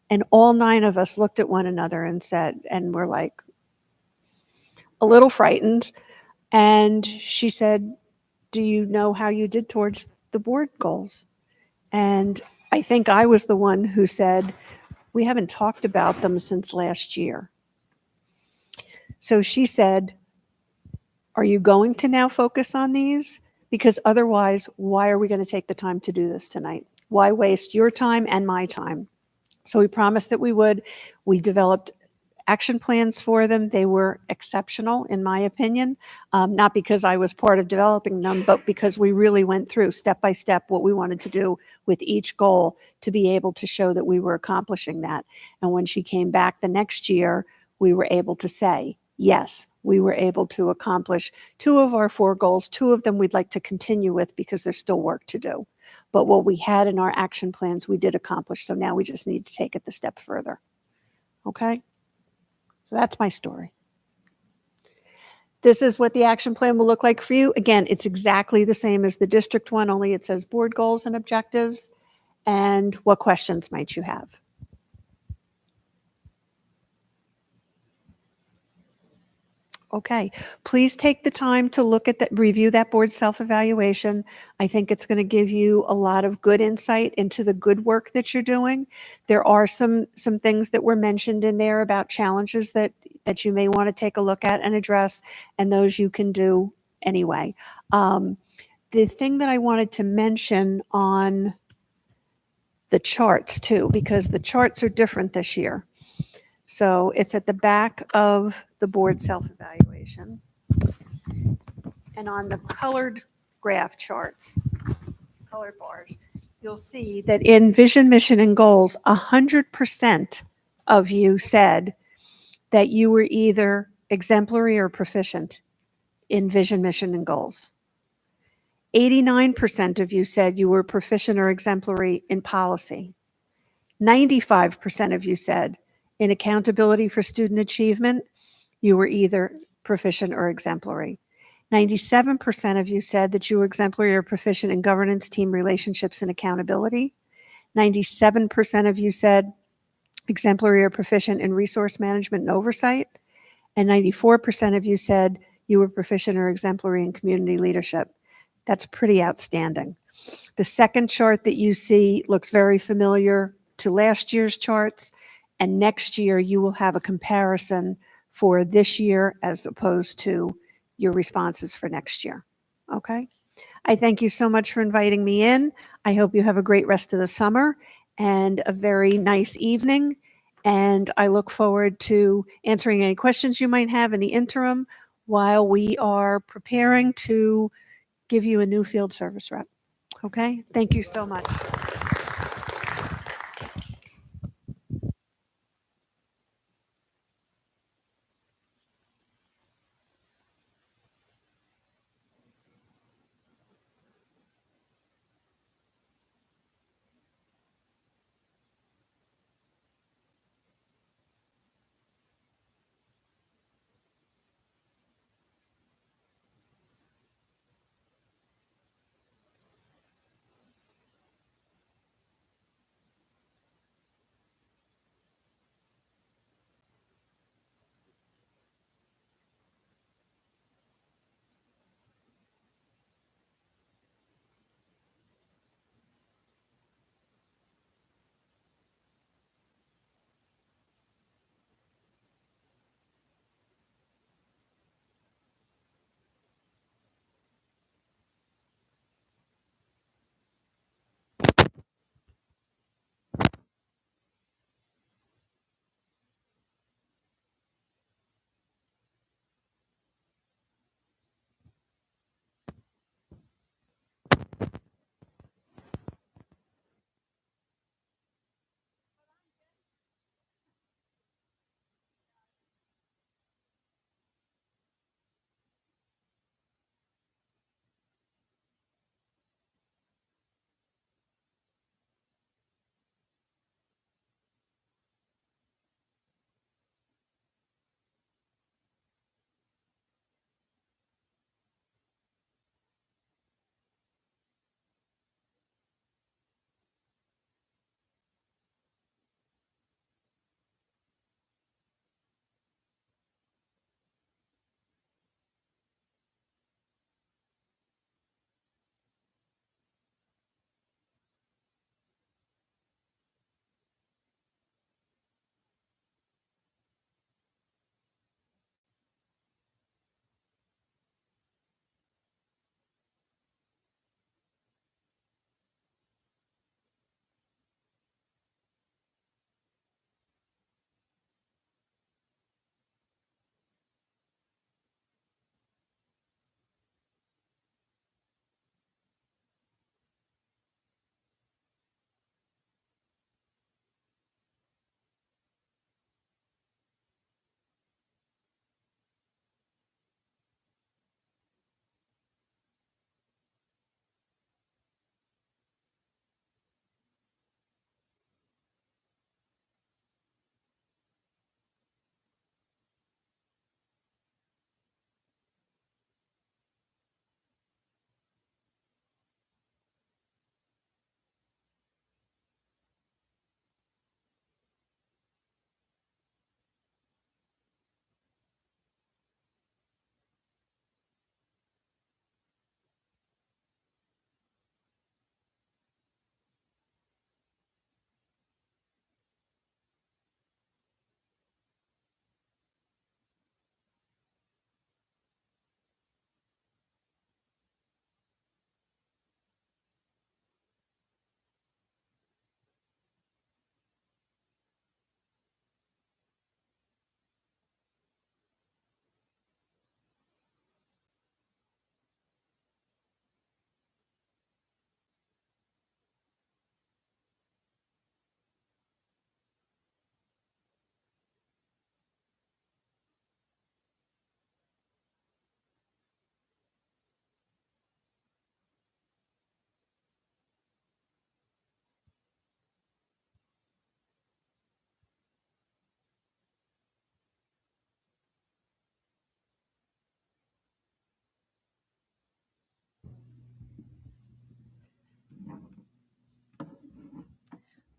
And all 9 of us looked at one another and said, and we're like a little frightened. And she said, do you know how you did towards the board goals? And I think I was the one who said, we haven't talked about them since last year. So she said, are you going to now focus on these? Because otherwise, why are we going to take the time to do this tonight? Why waste your time and my time? So we promised that we would. We developed action plans for them. They were exceptional, in my opinion, not because I was part of developing them, but because we really went through step by step what we wanted to do with each goal to be able to show that we were accomplishing that. And when she came back the next year, we were able to say, yes, we were able to accomplish 2 of our 4 goals. 2 of them we'd like to continue with because there's still work to do. But what we had in our action plans, we did accomplish. So now we just need to take it the step further. Okay? So that's my story. This is what the action plan will look like for you. Again, it's exactly the same as the district one, only it says board goals and objectives. And what questions might you have? Okay, please take the time to look at that, review that board self-evaluation. I think it's going to give you a lot of good insight into the good work that you're doing. There are some things that were mentioned in there about challenges that you may want to take a look at and address, and those you can do anyway. The thing that I wanted to mention on the charts too, because the charts are different this year. So it's at the back of the board self-evaluation. And on the colored graph charts, colored bars, you'll see that in vision, mission, and goals, 100% of you said that you were either exemplary or proficient in vision, mission, and goals. 89% of you said you were proficient or exemplary in policy. 95% of you said in accountability for student achievement, you were either proficient or exemplary. 97% of you said that you were exemplary or proficient in governance, team relationships, and accountability. 97% of you said exemplary or proficient in resource management and oversight. And 94% of you said you were proficient or exemplary in community leadership. That's pretty outstanding. The second chart that you see looks very familiar to last year's charts. And next year, you will have a comparison for this year as opposed to your responses for next year. Okay? I thank you so much for inviting me in. I hope you have a great rest of the summer and a very nice evening. And I look forward to answering any questions you might have in the interim while we are preparing to give you a new field service rep. Okay? Thank you so much.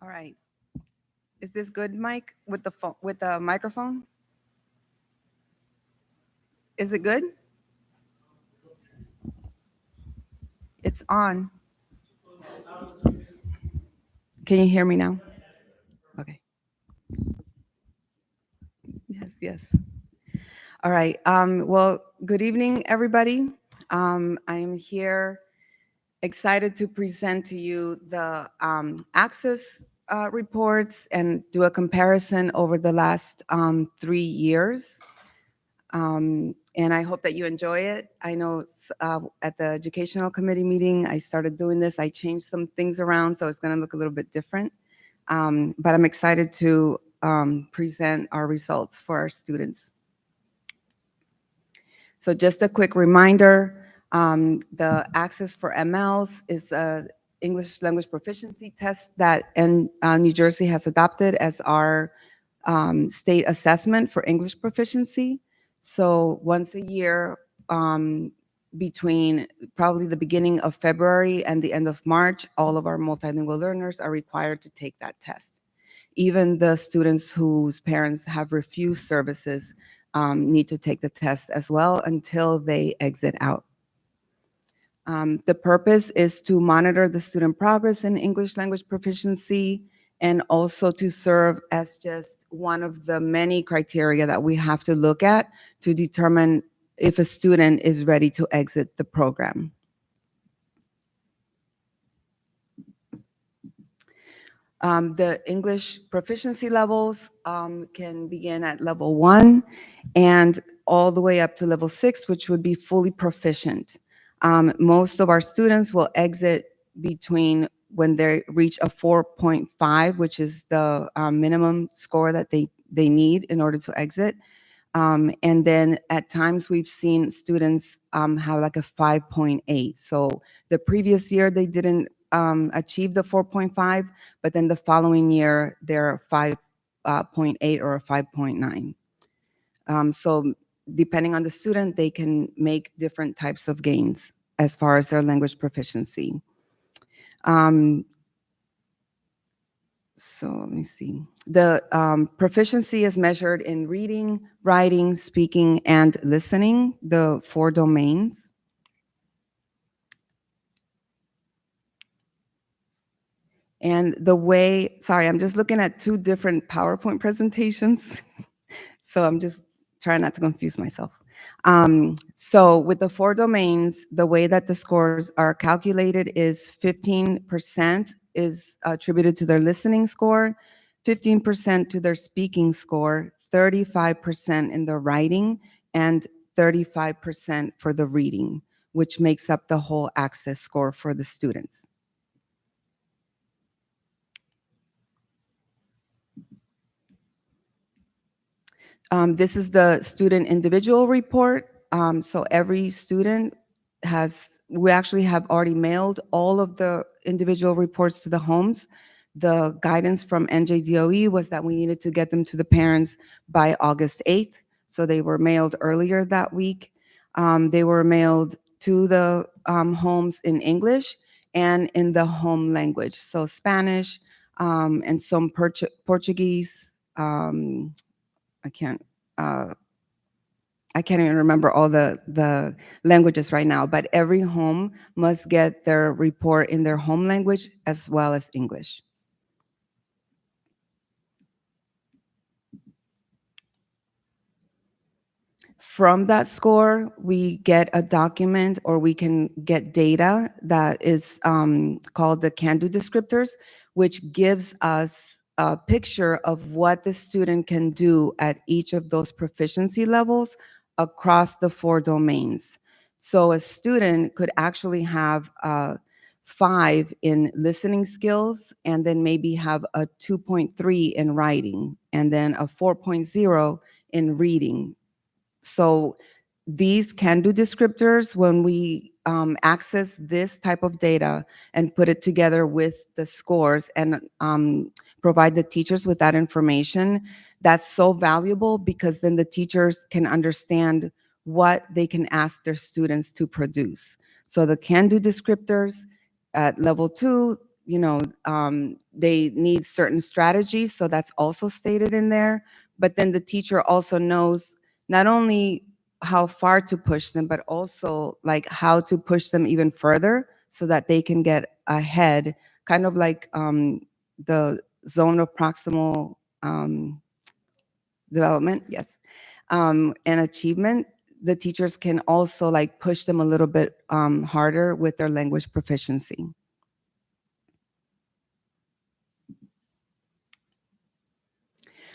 All right. Is this good, Mike, with the phone, with the microphone? Is it good? It's on. Can you hear me now? Okay. Yes, yes. All right. Well, good evening, everybody. I am here excited to present to you the access reports and do a comparison over the last 3 years. And I hope that you enjoy it. I know at the educational committee meeting, I started doing this. I changed some things around, so it's going to look a little bit different. But I'm excited to present our results for our students. So just a quick reminder, the Access for MLs is a English language proficiency test that New Jersey has adopted as our state assessment for English proficiency. So once a year, between probably the beginning of February and the end of March, all of our multilingual learners are required to take that test. Even the students whose parents have refused services need to take the test as well until they exit out. The purpose is to monitor the student progress in English language proficiency and also to serve as just one of the many criteria that we have to look at to determine if a student is ready to exit the program. The English proficiency levels can begin at level 1 and all the way up to level 6, which would be fully proficient. Most of our students will exit between when they reach a 4.5, which is the minimum score that they need in order to exit. And then at times we've seen students have like a 5.8. So the previous year they didn't achieve the 4.5, but then the following year they're 5.8 or a 5.9. So depending on the student, they can make different types of gains as far as their language proficiency. So let me see. The proficiency is measured in reading, writing, speaking, and listening, the 4 domains. And the way, sorry, I'm just looking at 2 different PowerPoint presentations. So I'm just trying not to confuse myself. So with the 4 domains, the way that the scores are calculated is 15% is attributed to their listening score, 15% to their speaking score, 35% in the writing, and 35% for the reading, which makes up the whole access score for the students. This is the student individual report. So every student we actually have already mailed all of the individual reports to the homes. The guidance from NJDOE was that we needed to get them to the parents by August 8th. So they were mailed earlier that week. They were mailed to the homes in English and in the home language. So Spanish and some Portuguese. I can't even remember all the languages right now, but every home must get their report in their home language as well as English. From that score, we get a document or we can get data that is called the can-do descriptors, which gives us a picture of what the student can do at each of those proficiency levels across the 4 domains. So a student could actually have 5 in listening skills and then maybe have a 2.3 in writing and then a 4.0 in reading. So these can-do descriptors, when we access this type of data and put it together with the scores and provide the teachers with that information, that's so valuable because then the teachers can understand what they can ask their students to produce. So the can-do descriptors at level 2, they need certain strategies, so that's also stated in there. But then the teacher also knows not only how far to push them, but also like how to push them even further so that they can get ahead, kind of like the zone of proximal development, yes, and achievement. The teachers can also like push them a little bit harder with their language proficiency.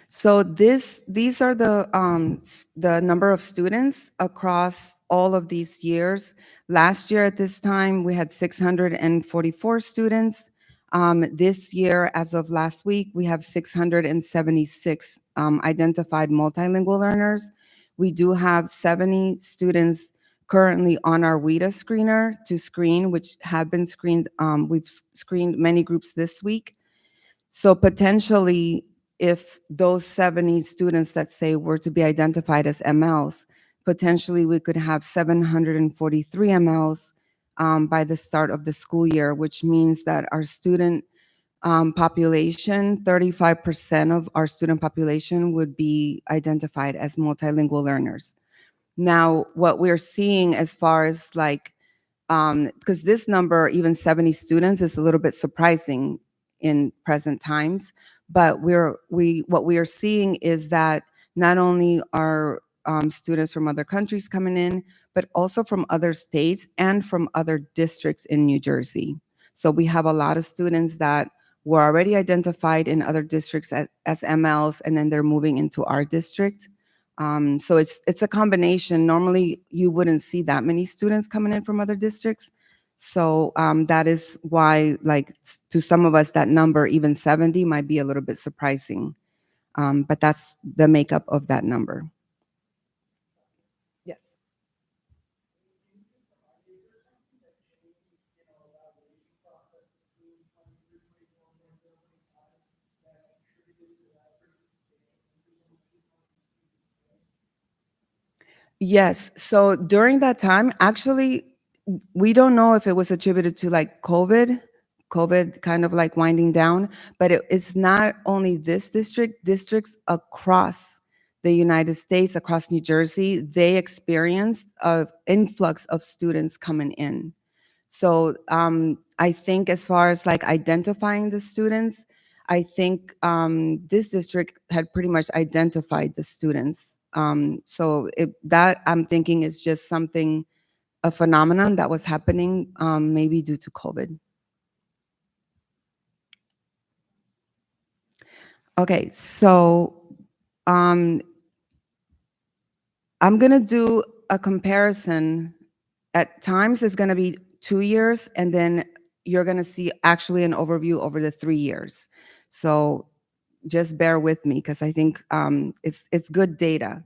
So these are the number of students across all of these years. Last year at this time, we had 644 students. This year, as of last week, we have 676 identified multilingual learners. We do have 70 students currently on our WIDA screener to screen, which have been screened. We've screened many groups this week. So potentially, if those 70 students that say were to be identified as MLs, potentially we could have 743 MLs by the start of the school year, which means that our student population, 35% of our student population would be identified as multilingual learners. Now, what we're seeing as far as like, because this number, even 70 students, is a little bit surprising in present times, but what we are seeing is that not only are students from other countries coming in, but also from other states and from other districts in New Jersey. So we have a lot of students that were already identified in other districts as MLs, and then they're moving into our district. So it's a combination. Normally, you wouldn't see that many students coming in from other districts. So that is why, like, to some of us, that number, even 70, might be a little bit surprising. But that's the makeup of that number. Yes. Yes. So during that time, actually, we don't know if it was attributed to like COVID kind of like winding down, but it's not only this district, districts across the United States, across New Jersey, they experienced an influx of students coming in. So I think as far as like identifying the students, I think this district had pretty much identified the students. So that I'm thinking is just something, a phenomenon that was happening maybe due to COVID. Okay, so I'm gonna do a comparison. At times it's gonna be 2 years, and then you're gonna see actually an overview over the 3 years. So just bear with me because I think it's good data.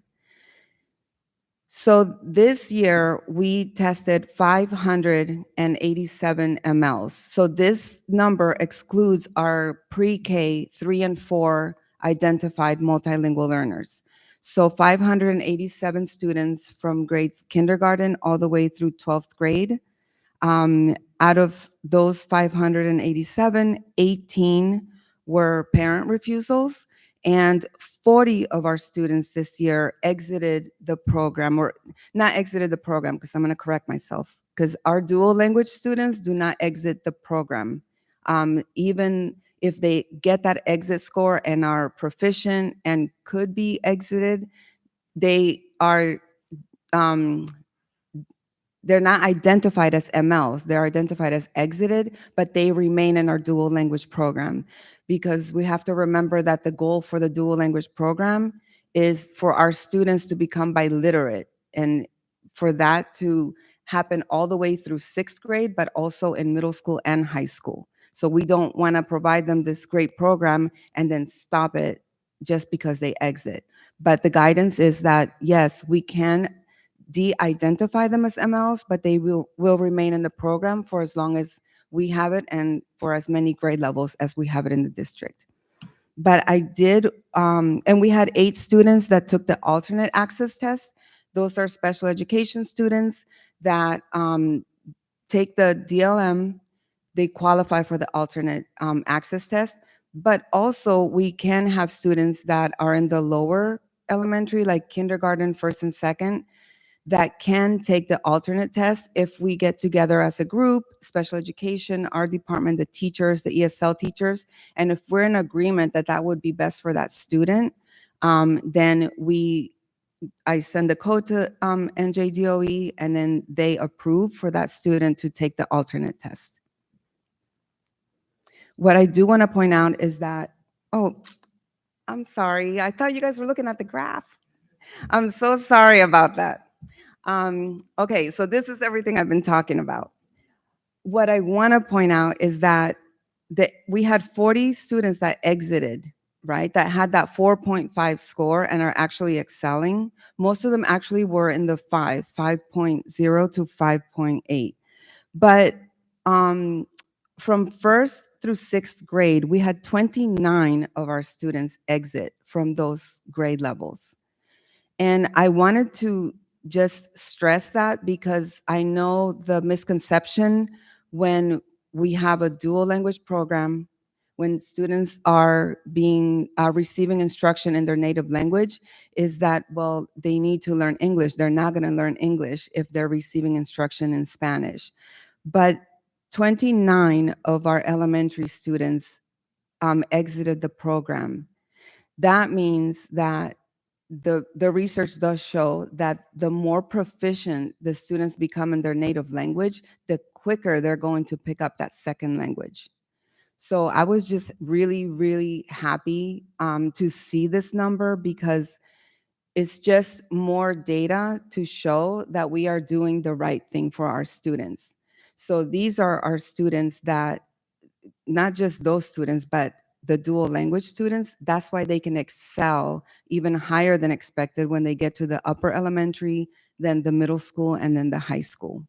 So this year we tested 587 MLs. So this number excludes our pre-K 3 and 4 identified multilingual learners. So 587 students from grades kindergarten all the way through 12th grade. Out of those 587, 18 were parent refusals, and 40 of our students this year exited the program, or not exited the program, because I'm going to correct myself, because our dual language students do not exit the program. Even if they get that exit score and are proficient and could be exited, they are they're not identified as MLs. They're identified as exited, but they remain in our dual language program, because we have to remember that the goal for the dual language program is for our students to become biliterate, and for that to happen all the way through 6th grade, but also in middle school and high school. So we don't want to provide them this great program and then stop it just because they exit. But the guidance is that, yes, we can de-identify them as MLs, but they will remain in the program for as long as we have it and for as many grade levels as we have it in the district. But I did, and we had 8 students that took the alternate access test. Those are special education students that take the DLM they qualify for the alternate access test. But also we can have students that are in the lower elementary, like kindergarten, first and second, that can take the alternate test if we get together as a group, special education, our department, the teachers, the ESL teachers, and if we're in agreement that that would be best for that student, then I send the code to NJDOE, and then they approve for that student to take the alternate test. What I do want to point out is that, oh, I'm sorry. I thought you guys were looking at the graph. I'm so sorry about that. Okay, so this is everything I've been talking about. What I want to point out is that we had 40 students that exited, right, that had that 4.5 score and are actually excelling. Most of them actually were in the 5.0 to 5.8. But from first through sixth grade, we had 29 of our students exit from those grade levels. And I wanted to just stress that because I know the misconception when we have a dual language program, when students are receiving instruction in their native language, is that, well, they need to learn English. They're not going to learn English if they're receiving instruction in Spanish. But 29 of our elementary students exited the program. That means that the research does show that the more proficient the students become in their native language, the quicker they're going to pick up that second language. So I was just really, really happy to see this number because it's just more data to show that we are doing the right thing for our students. So these are our students that, not just those students, but the dual language students, that's why they can excel even higher than expected when they get to the upper elementary, then the middle school, and then the high school.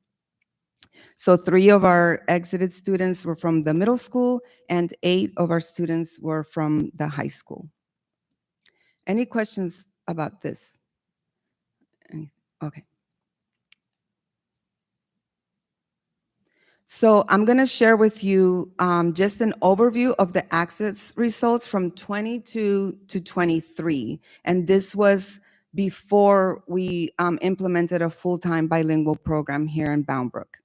So 3 of our exited students were from the middle school, and 8 of our students were from the high school. Any questions about this? Okay. So I'm going to share with you just an overview of the access results from 22 to 23. And this was before we implemented a full-time bilingual program here in Bound Brook.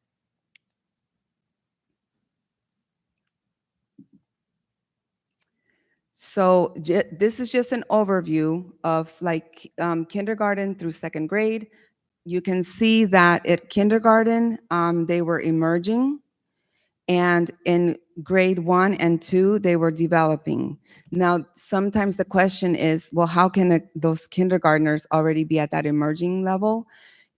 So this is just an overview of like kindergarten through second grade. You can see that at kindergarten, they were emerging, and in grade 1 and 2, they were developing. Now, sometimes the question is, well, how can those kindergartners already be at that emerging level?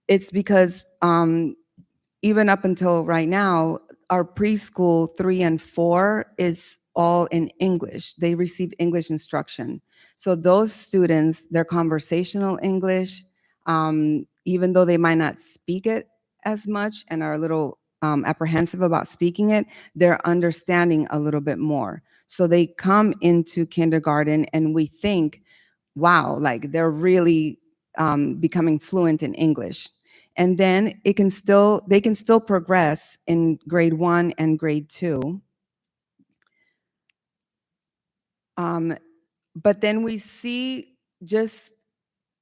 It's because even up until right now, our preschool 3 and 4 is all in English. They receive English instruction. So those students, their conversational English, even though they might not speak it as much and are a little apprehensive about speaking it, they're understanding a little bit more. So they come into kindergarten and we think, wow, like they're really becoming fluent in English. And then they can still progress in grade 1 and grade 2. But then we see just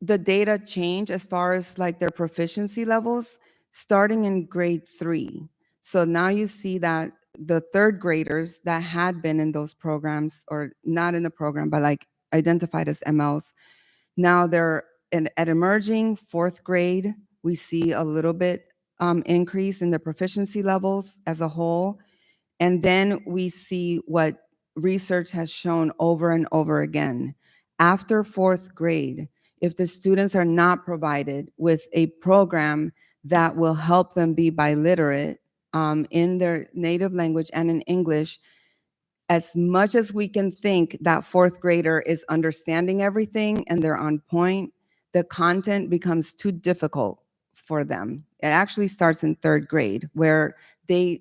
the data change as far as like their proficiency levels starting in grade 3. So now you see that the third graders that had been in those programs, or not in the program, but like identified as MLs, now they're at emerging fourth grade. We see a little bit increase in the proficiency levels as a whole. And then we see what research has shown over and over again. After fourth grade, if the students are not provided with a program that will help them be biliterate in their native language and in English, as much as we can think that fourth grader is understanding everything and they're on point, the content becomes too difficult for them. It actually starts in third grade, where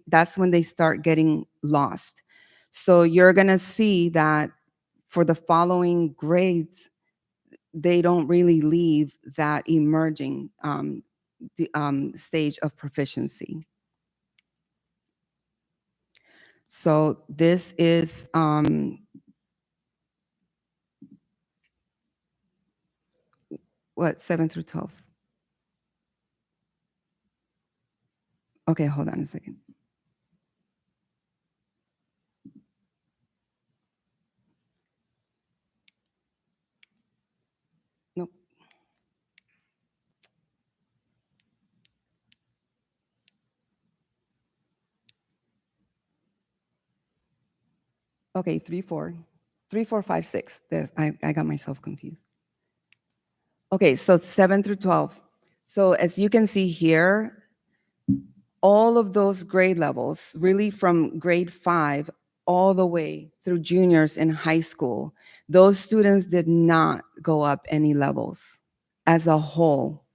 that's when they start getting lost. So you're going to see that for the following grades, they don't really leave that emerging stage of proficiency. So this is what, 7 through 12? Okay, hold on a second. Nope. Okay, 3, 4, 3, 4, 5, 6. There's, I got myself confused. Okay, so 7 through 12. So as you can see here, all of those grade levels, really from grade 5 all the way through juniors in high school, those students did not go up any levels as a whole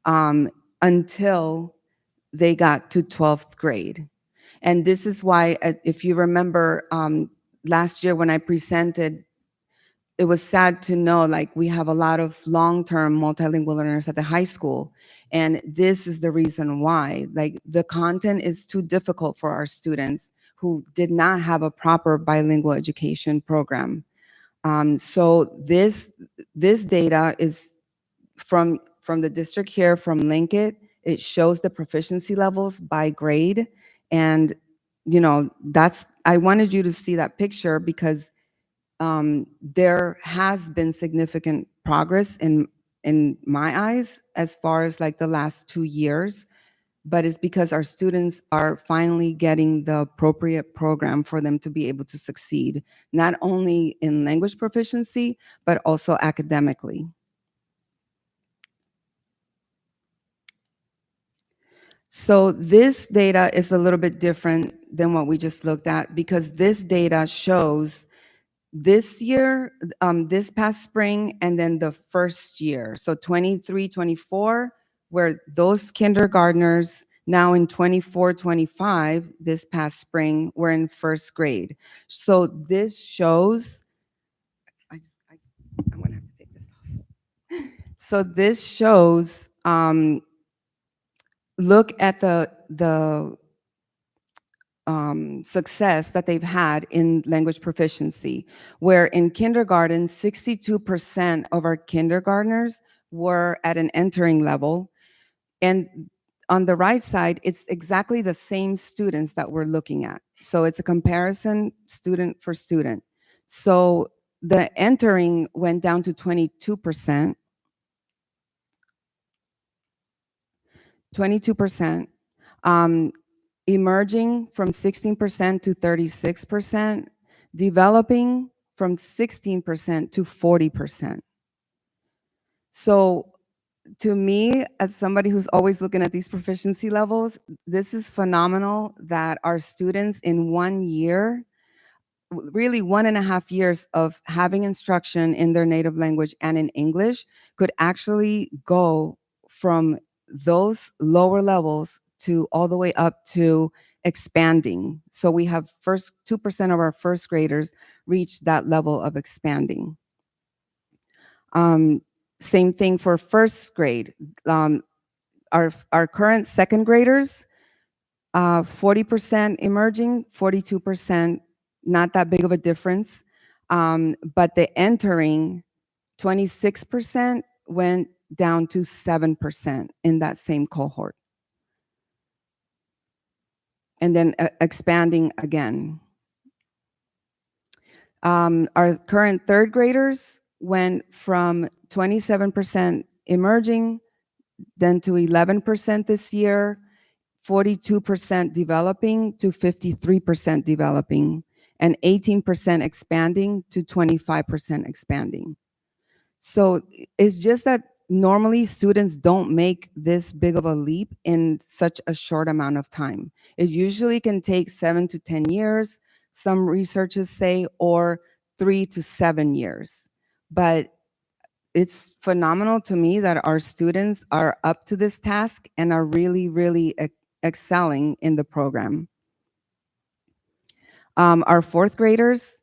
until they got to 12th grade. And this is why, if you remember last year when I presented, it was sad to know, like, we have a lot of long-term multilingual learners at the high school. And this is the reason why. Like, the content is too difficult for our students who did not have a proper bilingual education program. So this data is from the district here, from Linkit. It shows the proficiency levels by grade. And, you know, I wanted you to see that picture because there has been significant progress in my eyes as far as like the last 2 years, but it's because our students are finally getting the appropriate program for them to be able to succeed, not only in language proficiency, but also academically. So this data is a little bit different than what we just looked at, because this data shows this year, this past spring, and then the first year. So 23, 24, where those kindergartners now in 24, 25, this past spring, were in first grade. So this shows, I'm gonna have to take this off. So this shows, look at the success that they've had in language proficiency, where in kindergarten, 62% of our kindergartners were at an entering level. And on the right side, it's exactly the same students that we're looking at. So it's a comparison student for student. So the entering went down to 22%. 22%. Emerging from 16% to 36%, developing from 16% to 40%. So to me, as somebody who's always looking at these proficiency levels, this is phenomenal that our students in 1 year, really 1.5 years of having instruction in their native language and in English, could actually go from those lower levels to all the way up to expanding. So we have 2% of our first graders reach that level of expanding. Same thing for first grade. Our current second graders, 40% emerging, 42%, not that big of a difference. But the entering, 26% went down to 7% in that same cohort. And then expanding again. Our current third graders went from 27% emerging, then to 11% this year, 42% developing to 53% developing, and 18% expanding to 25% expanding. So it's just that normally students don't make this big of a leap in such a short amount of time. It usually can take 7 to 10 years, some researchers say, or 3 to 7 years. But it's phenomenal to me that our students are up to this task and are really, really excelling in the program. Our fourth graders,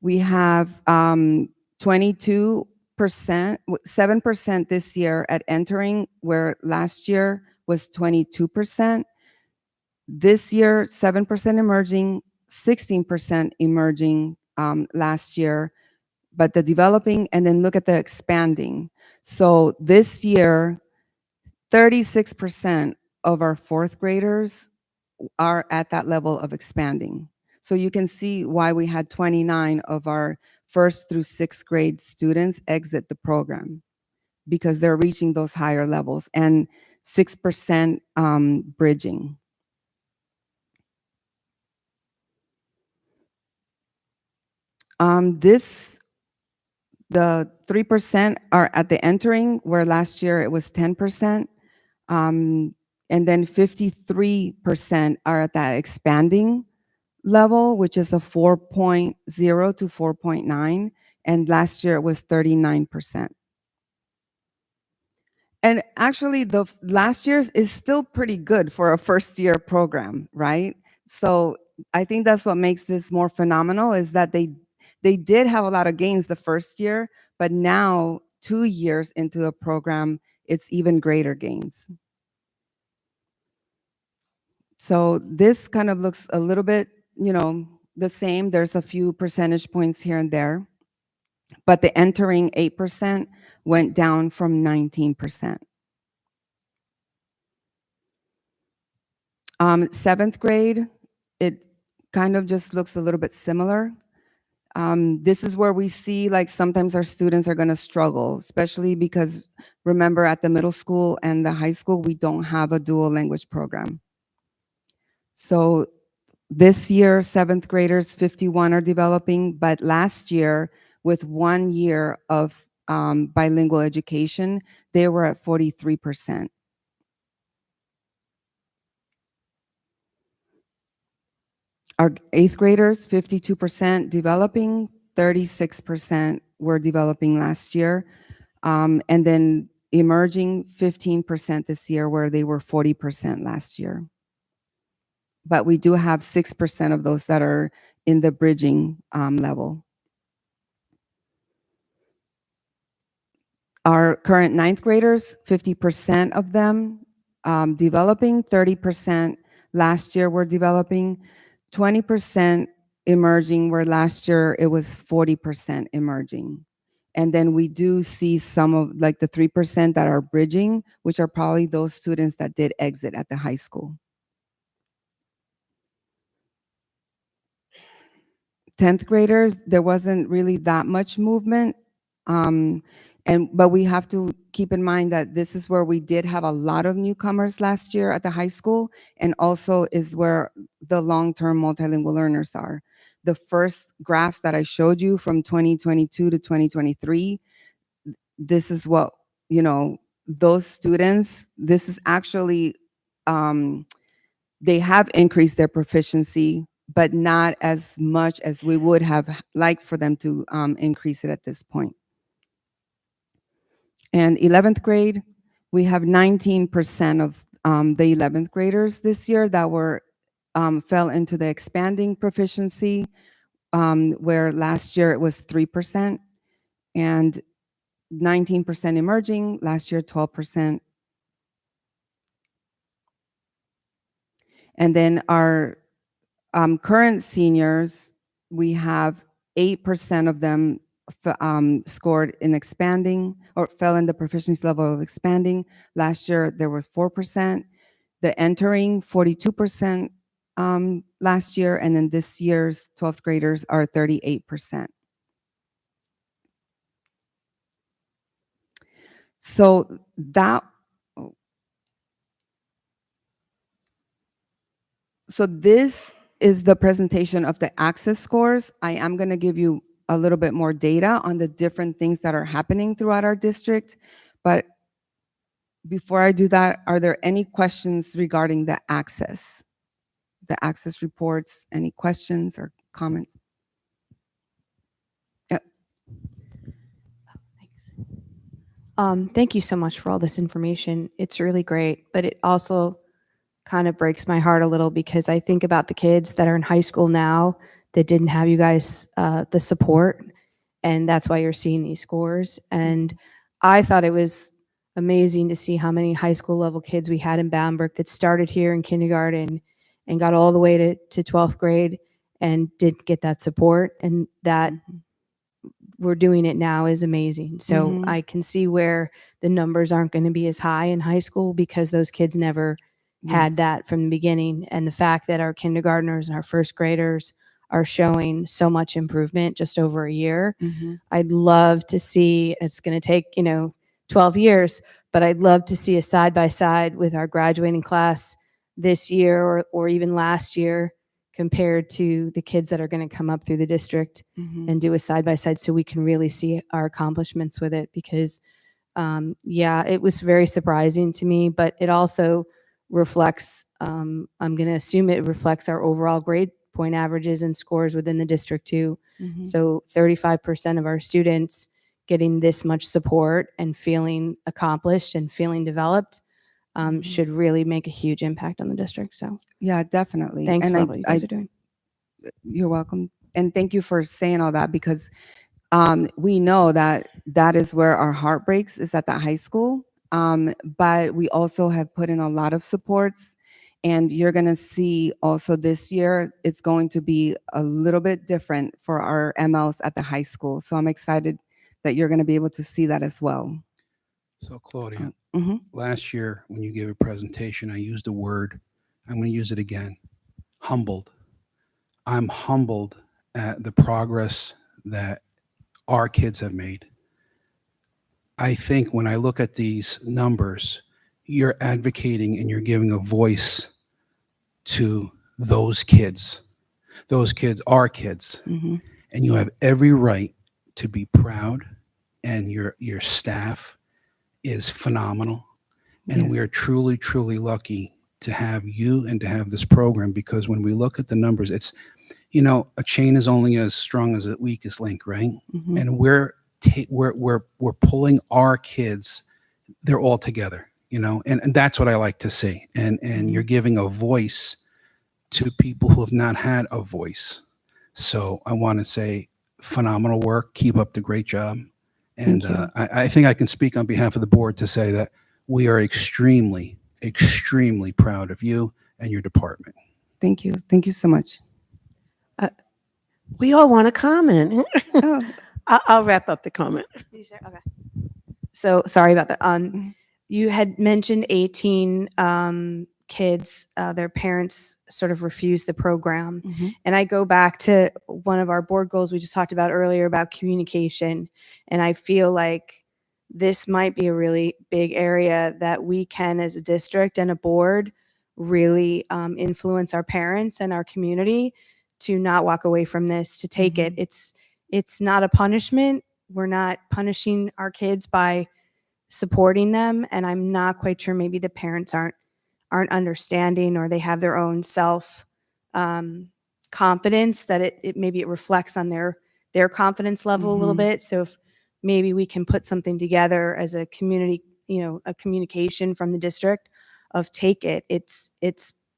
we have 22%, 7% this year at entering, where last year was 22%. This year, 7% emerging, 16% emerging last year, but the developing, and then look at the expanding. So this year, 36% of our fourth graders are at that level of expanding. So you can see why we had 29 of our first through sixth grade students exit the program, because they're reaching those higher levels, and 6% bridging. The 3% are at the entering, where last year it was 10%. And then 53% are at that expanding level, which is a 4.0 to 4.9. And last year it was 39%. And actually, the last year's is still pretty good for a first year program, right? So I think that's what makes this more phenomenal, is that they did have a lot of gains the first year, but now 2 years into a program, it's even greater gains. So this kind of looks a little bit, the same. There's a few percentage points here and there, but the entering 8% went down from 19%. Seventh grade, it kind of just looks a little bit similar. This is where we see, like, sometimes our students are going to struggle, especially because, remember, at the middle school and the high school, we don't have a dual language program. So this year, seventh graders, 51 are developing, but last year, with 1 year of bilingual education, they were at 43%. Our eighth graders, 52% developing, 36% were developing last year. And then emerging, 15% this year, where they were 40% last year. But we do have 6% of those that are in the bridging level. Our current ninth graders, 50% of them developing, 30% last year were developing, 20% emerging, where last year it was 40% emerging. And then we do see some of, like, the 3% that are bridging, which are probably those students that did exit at the high school. 10th graders, there wasn't really that much movement. But we have to keep in mind that this is where we did have a lot of newcomers last year at the high school, and also is where the long-term multilingual learners are. The first graphs that I showed you from 2022 to 2023, this is what, those students, this is actually, they have increased their proficiency, but not as much as we would have liked for them to increase it at this point. And 11th grade, we have 19% of the 11th graders this year that were fell into the expanding proficiency, where last year it was 3%, and 19% emerging, last year 12%. And then our current seniors, we have 8% of them scored in expanding, or fell in the proficiency level of expanding. Last year there was 4%. The entering, 42% last year, and then this year's 12th graders are 38%. So this is the presentation of the access scores. I am going to give you a little bit more data on the different things that are happening throughout our district. But before I do that, are there any questions regarding the access reports? Any questions or comments? Yep. Thank you so much for all this information. It's really great, but it also kind of breaks my heart a little, because I think about the kids that are in high school now that didn't have you guys the support, and that's why you're seeing these scores. And I thought it was amazing to see how many high school level kids we had in Bamberg that started here in kindergarten and got all the way to 12th grade and didn't get that support, and that we're doing it now is amazing. So Mhm. I can see where the numbers aren't going to be as high in high school because those kids never had Yes. that from the beginning. And the fact that our kindergartners and our first graders are showing so much improvement just over a year, Mhm. I'd love to see, it's going to take, 12 years, but I'd love to see a side by side with our graduating class this year or even last year compared to the kids that are going to come up through the district Mhm. and do a side by side so we can really see our accomplishments with it. Because yeah, it was very surprising to me, but it also reflects, I'm going to assume it reflects our overall grade point averages and scores within the district too. Mhm. So 35% of our students getting this much support and feeling accomplished and feeling developed Mhm. should really make a huge impact on the district. So Yeah, definitely. thanks And for what you guys are doing. you're welcome. And thank you for saying all that because we know that that is where our heart breaks is at that high school. But we also have put in a lot of supports. And you're going to see also this year, it's going to be a little bit different for our MLs at the high school. So I'm excited that you're going to be able to see that as well. So Claudia, Mhm. last year when you gave a presentation, I used a word. I'm going to use it again. Humbled. I'm humbled at the progress that our kids have made. I think when I look at these numbers, you're advocating and you're giving a voice to those kids. Those kids are kids, Mhm. and you have every right to be proud. And your staff is phenomenal, and we Yes. are truly, truly lucky to have you and to have this program because when we look at the numbers, it's a chain is only as strong as its weakest link, right? Mhm. And we're pulling our kids, they're all together, and that's what I like to see. And you're giving a voice to people who have not had a voice. So I want to say phenomenal work. Keep up the great job. And Thank you. I think I can speak on behalf of the board to say that we are extremely, extremely proud of you and your department. Thank you. Thank you so much. We all want to comment. Oh, I'll wrap up the comment. Okay. So sorry about that. Mhm. You had mentioned 18 kids, their parents sort of refused the program. Mhm. And I go back to one of our board goals we just talked about earlier about communication. And I feel like this might be a really big area that we can, as a district and a board, really influence our parents and our community to not walk away from this, to take it. It's not a punishment. We're not punishing our kids by supporting them, and I'm not quite sure maybe the parents aren't understanding, or they have their own self confidence that it maybe it reflects on their confidence level a little Mhm. bit. So if maybe we can put something together as a community, a communication from the district of take it, it's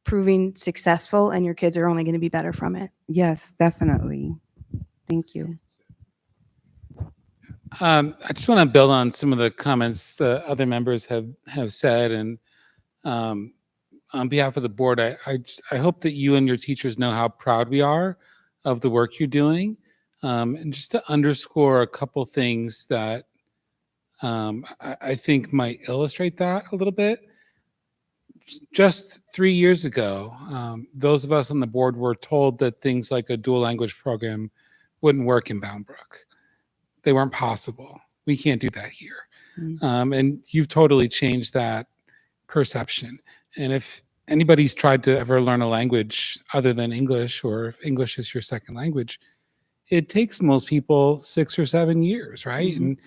proving successful and your kids are only going to be better from it. Yes, definitely. Thank you. I just want to build on some of the comments the other members have said, and on behalf of the board, I hope that you and your teachers know how proud we are of the work you're doing, and just to underscore a couple things that I think might illustrate that a little bit. Just 3 years ago, those of us on the board were told that things like a dual language program wouldn't work in Bound Brook. They weren't possible. We can't do that here. And you've totally changed that perception. And if anybody's tried to ever learn a language other than English, or if English is your second language, it takes most people 6 or 7 years, right? Mhm. And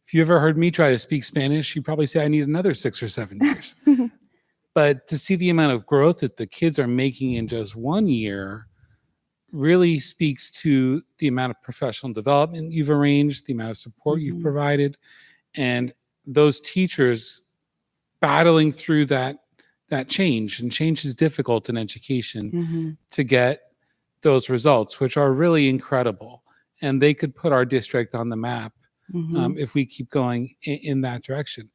if you ever heard me try to speak Spanish, you probably say I need another 6 or 7 years. But to see the amount of growth that the kids are making in just 1 year really speaks to the amount of professional development you've arranged, the amount of support you've Mhm. provided, and those teachers battling through that change. And change is difficult in education Mhm. to get those results, which are really incredible. And they could put our district on the map Mhm. if we keep going in that direction.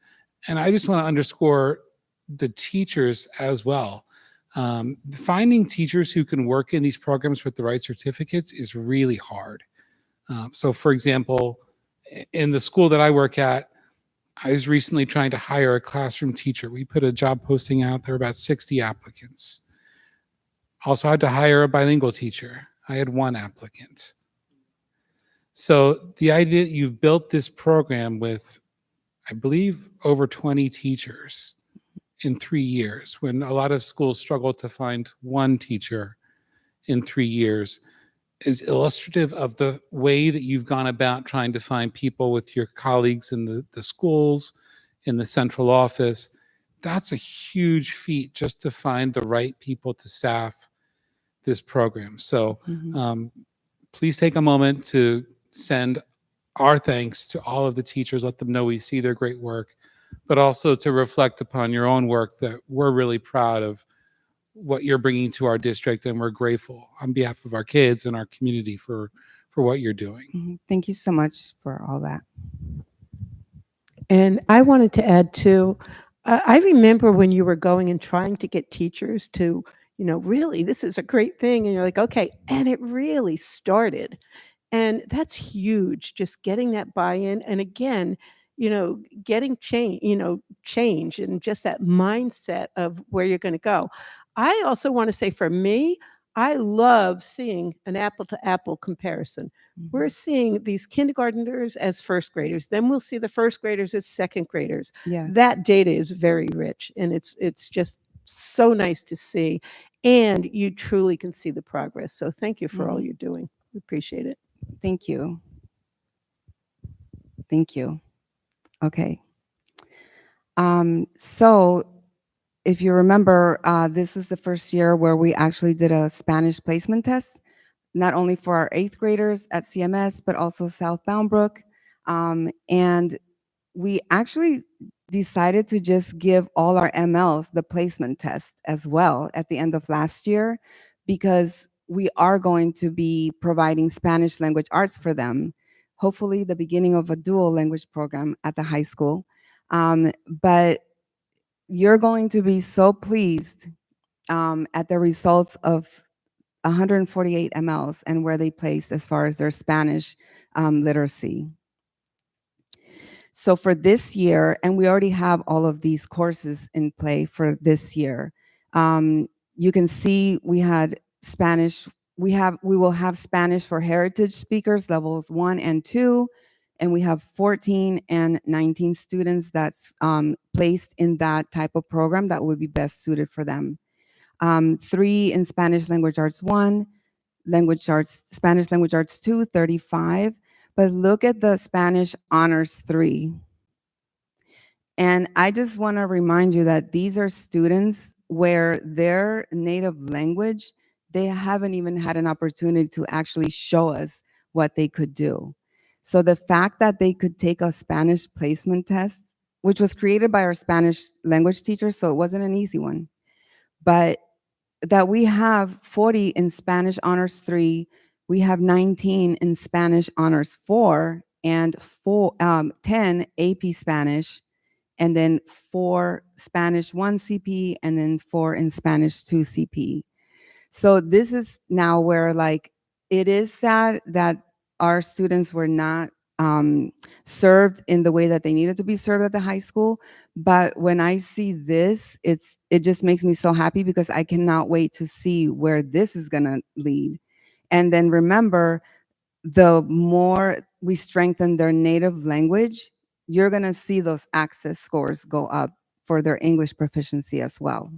And I just want to underscore the teachers as well. Finding teachers who can work in these programs with the right certificates is really hard. So for example, in the school that I work at, I was recently trying to hire a classroom teacher. We put a job posting out there, about 60 applicants. Also had to hire a bilingual teacher. I had 1 applicant. So the idea that you've built this program with, I believe, over 20 teachers in 3 years, when a lot of schools struggle to find 1 teacher in 3 years, is illustrative of the way that you've gone about trying to find people with your colleagues in the schools, in the central office. That's a huge feat just to find the right people to staff this program. So please take a moment to send our thanks to all of the teachers. Let them know we see their great work, but also to reflect upon your own work, that we're really proud of what you're bringing to our district, and we're grateful on behalf of our kids and our community for what you're doing. Thank you so much for all that. And I wanted to add too, I remember when you were going and trying to get teachers to, really, this is a great thing. And you're like, okay. And it really started. And that's huge, just getting that buy-in. And again, getting change and just that mindset of where you're going to go. I also want to say, for me, I love seeing an apple to apple comparison. We're seeing these kindergartners as first graders, then we'll see the first graders as second graders. Yes. That data is very rich, and it's just so nice to see. And you truly can see the progress. So thank you for all you're doing. We appreciate it. Thank you. Thank you. Okay. So if you remember, this was the first year where we actually did a Spanish placement test, not only for our 8th graders at CMS, but also South Bound Brook. And we actually decided to just give all our MLs the placement test as well at the end of last year, because we are going to be providing Spanish language arts for them, hopefully the beginning of a dual language program at the high school. But you're going to be so pleased at the results of 148 MLs and where they placed as far as their Spanish literacy. So for this year, and we already have all of these courses in play for this year, you can see we had Spanish, we will have Spanish for heritage speakers, levels 1 and 2, and we have 14 and 19 students that's placed in that type of program that would be best suited for them. 3 in Spanish Language Arts 1, Spanish Language Arts 2, 35. But look at the Spanish Honors 3. And I just want to remind you that these are students where their native language, they haven't even had an opportunity to actually show us what they could do. So the fact that they could take a Spanish placement test, which was created by our Spanish language teacher, so it wasn't an easy one, but that we have 40 in Spanish Honors 3, we have 19 in Spanish Honors 4, and 10 AP Spanish, and then 4 Spanish 1 CP, and then 4 in Spanish 2 CP. So this is now where, like, it is sad that our students were not served in the way that they needed to be served at the high school. But when I see this, it just makes me so happy, because I cannot wait to see where this is gonna lead. And then remember, the more we strengthen their native language, you're gonna see those access scores go up for their English proficiency as well.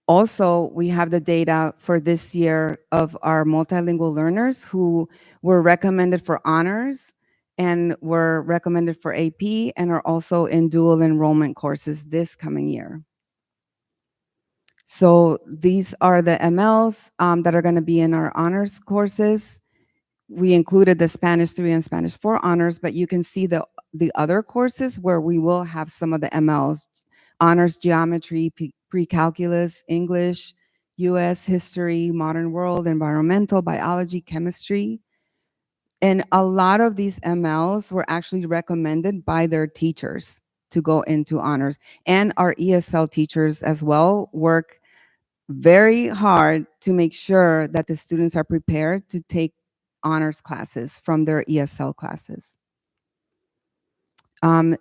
Also, we have the data for this year of our multilingual learners who were recommended for honors and were recommended for AP and are also in dual enrollment courses this coming year. So these are the MLs that are going to be in our honors courses. We included the Spanish 3 and Spanish 4 honors, but you can see the other courses where we will have some of the MLs: honors geometry, pre-calculus, English, US history, modern world, environmental, biology, chemistry. And a lot of these MLs were actually recommended by their teachers. to go into honors. And our ESL teachers as well work very hard to make sure that the students are prepared to take honors classes from their ESL classes.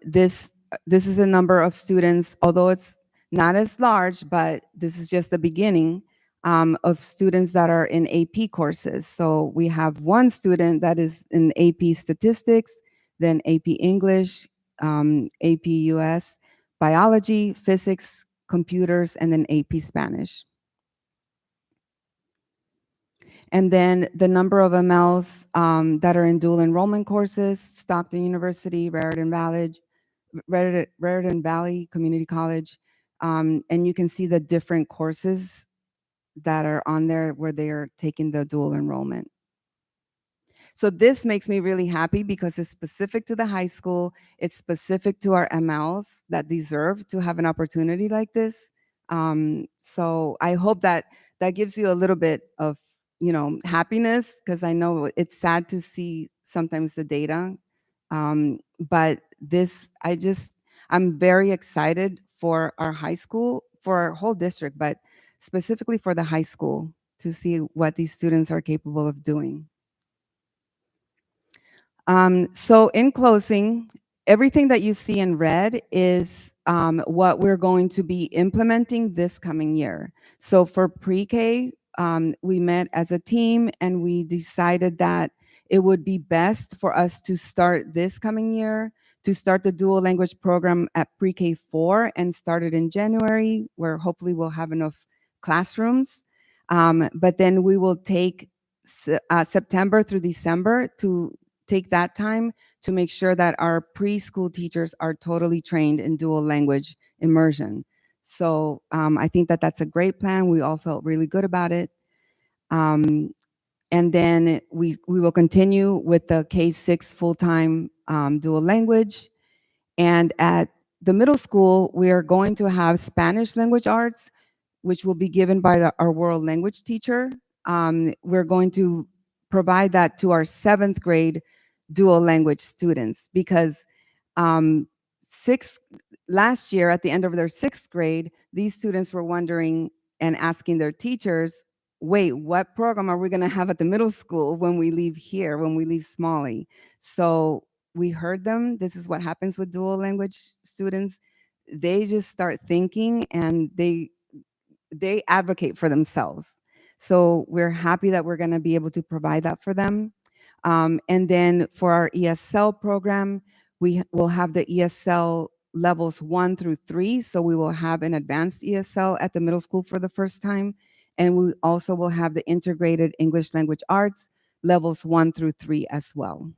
This is a number of students, although it's not as large, but this is just the beginning of students that are in AP courses. So we have one student that is in AP Statistics, then AP English, AP US, Biology, Physics, Computers, and then AP Spanish. And then the number of MLs that are in dual enrollment courses: Stockton University, Raritan Valley Community College. And you can see the different courses that are on there where they are taking the dual enrollment. So this makes me really happy because it's specific to the high school. It's specific to our MLs that deserve to have an opportunity like this. So I hope that that gives you a little bit of, happiness, because I know it's sad to see sometimes the data. But this, I'm very excited for our high school, for our whole district, but specifically for the high school, to see what these students are capable of doing. So in closing, everything that you see in red is what we're going to be implementing this coming year. So for pre-K, we met as a team and we decided that it would be best for us to start this coming year, to start the dual language program at pre-K 4 and start it in January, where hopefully we'll have enough classrooms. But then we will take September through December to take that time to make sure that our preschool teachers are totally trained in dual language immersion. So I think that that's a great plan. We all felt really good about it. And then we will continue with the K-6 full-time dual language. And at the middle school, we are going to have Spanish language arts, which will be given by our world language teacher. We're going to provide that to our 7th grade dual language students, because last year at the end of their 6th grade, these students were wondering and asking their teachers, wait, what program are we going to have at the middle school when we leave here, when we leave Smalley? So we heard them. This is what happens with dual language students. They just start thinking and they advocate for themselves. So we're happy that we're going to be able to provide that for them. And then for our ESL program, we will have the ESL levels 1 through 3. So we will have an advanced ESL at the middle school for the first time. And we also will have the integrated English language arts levels 1 through 3 as well.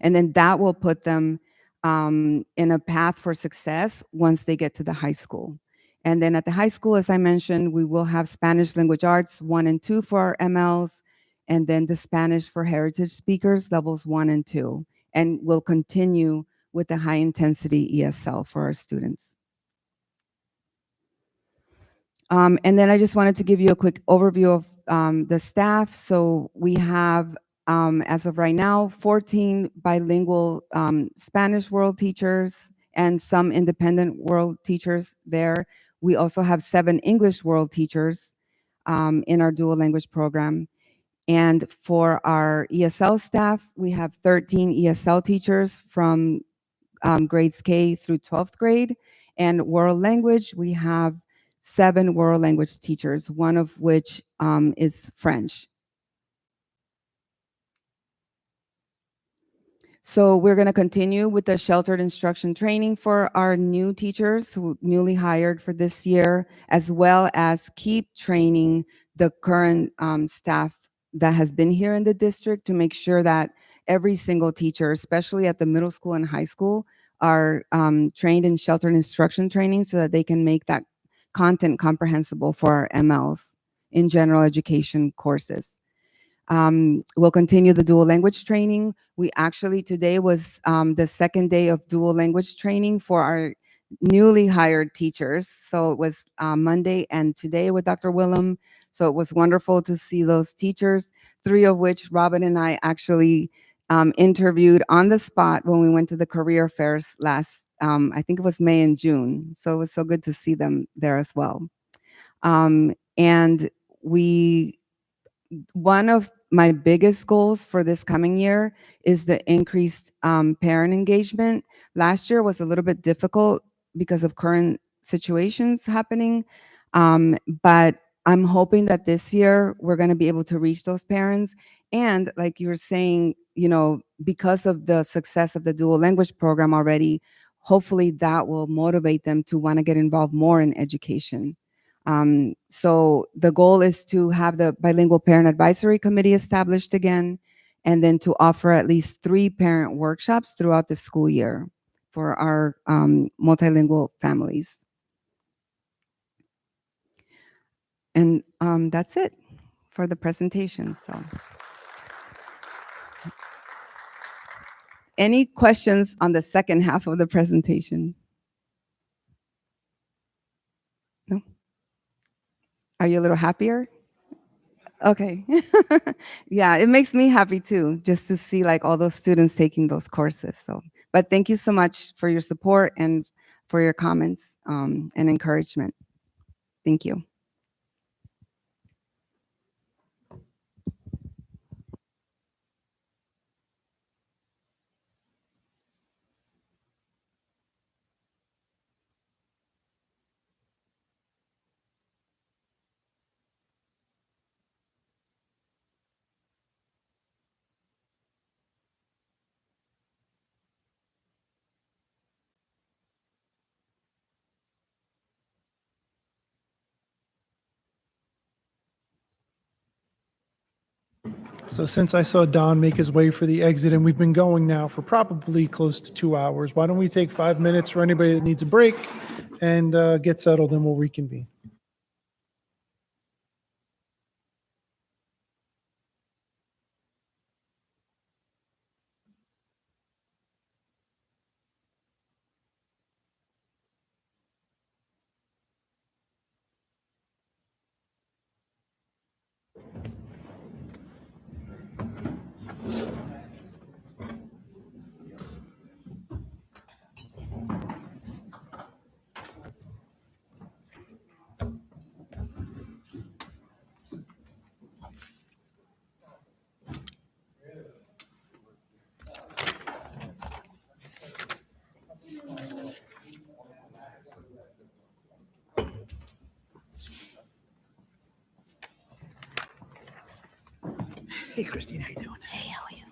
And then that will put them in a path for success once they get to the high school. And then at the high school, as I mentioned, we will have Spanish language arts 1 and 2 for our MLs, and then the Spanish for heritage speakers levels 1 and 2. And we'll continue with the high intensity ESL for our students. And then I just wanted to give you a quick overview of the staff. So we have, as of right now, 14 bilingual Spanish world teachers and some independent world teachers there. We also have 7 English world teachers in our dual language program. And for our ESL staff, we have 13 ESL teachers from grades K through 12th grade. And world language, we have 7 world language teachers, one of which is French. So we're going to continue with the sheltered instruction training for our new teachers who newly hired for this year, as well as keep training the current staff that has been here in the district to make sure that every single teacher, especially at the middle school and high school, are trained in sheltered instruction training so that they can make that content comprehensible for our MLs in general education courses. We'll continue the dual language training. We actually, today was the second day of dual language training for our newly hired teachers. So it was Monday and today with Dr. Willem. So it was wonderful to see those teachers, 3 of which Robin and I actually interviewed on the spot when we went to the career fairs last I think it was May and June. So it was so good to see them there as well. And one of my biggest goals for this coming year is the increased parent engagement. Last year was a little bit difficult because of current situations happening. But I'm hoping that this year we're going to be able to reach those parents. And like you were saying, because of the success of the dual language program already, hopefully that will motivate them to want to get involved more in education. So the goal is to have the bilingual parent advisory committee established again, and then to offer at least 3 parent workshops throughout the school year for our multilingual families. And that's it for the presentation. So, any questions on the second half of the presentation? No? Are you a little happier? Okay. Yeah, it makes me happy too, just to see like all those students taking those courses. So, but thank you so much for your support and for your comments and encouragement. Thank you. So since I saw Don make his way for the exit, and we've been going now for probably close to 2 hours, why don't we take 5 minutes for anybody that needs a break and get settled, and we'll reconvene. Hey, Christine, how you doing? How are you doing?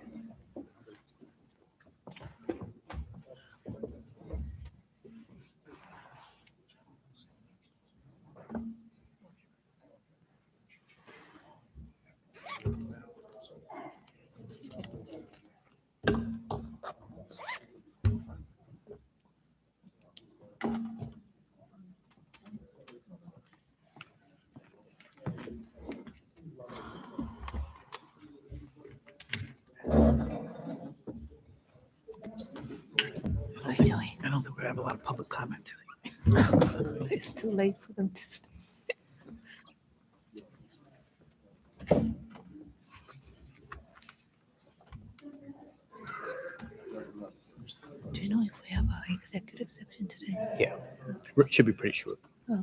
I don't think we have a lot of public comment today. It's too late for them to stay. Do you know if we have our executive session today? Yeah, should be pretty short. Oh.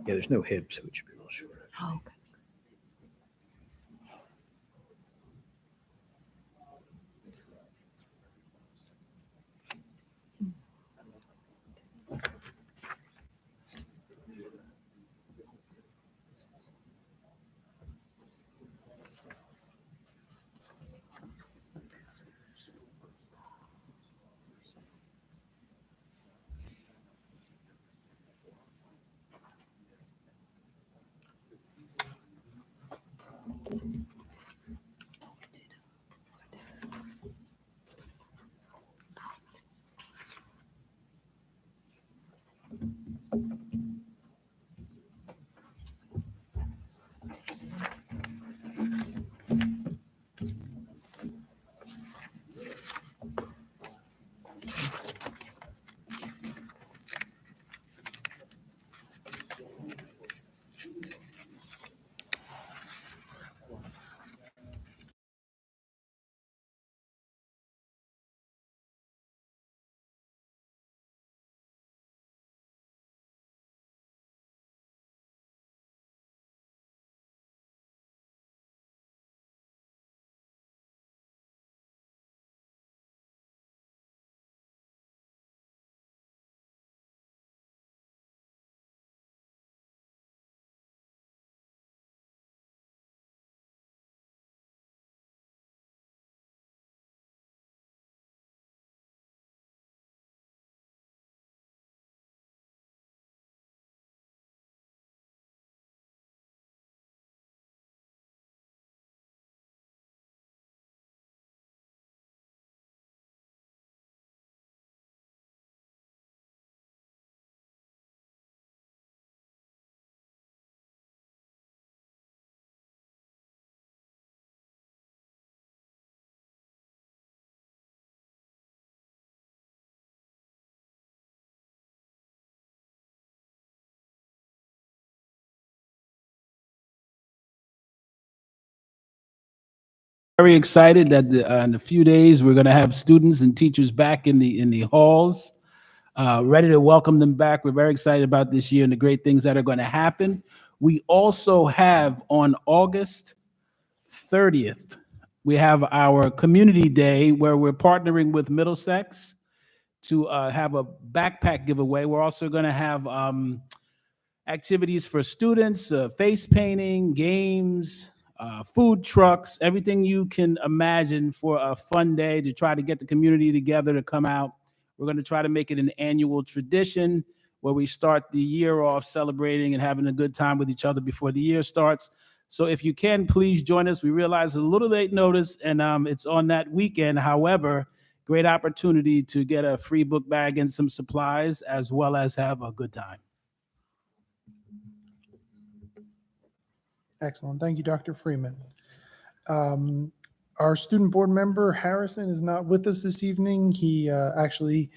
Yeah, there's no HIB, so it should be real short. Oh, okay. Very excited that in a few days, we're going to have students and teachers back in the halls, ready to welcome them back. We're very excited about this year and the great things that are going to happen. We also have on August 30th, we have our Community Day where we're partnering with Middlesex to have a backpack giveaway. We're also going to have activities for students, face painting, games, food trucks, everything you can imagine for a fun day to try to get the community together to come out. We're going to try to make it an annual tradition where we start the year off celebrating and having a good time with each other before the year starts. So if you can, please join us. We realize it's a little late notice and it's on that weekend. However, great opportunity to get a free book bag and some supplies as well as have a good time. Excellent. Thank you, Dr. Freeman. Our student board member, Harrison, is not with us this evening. He actually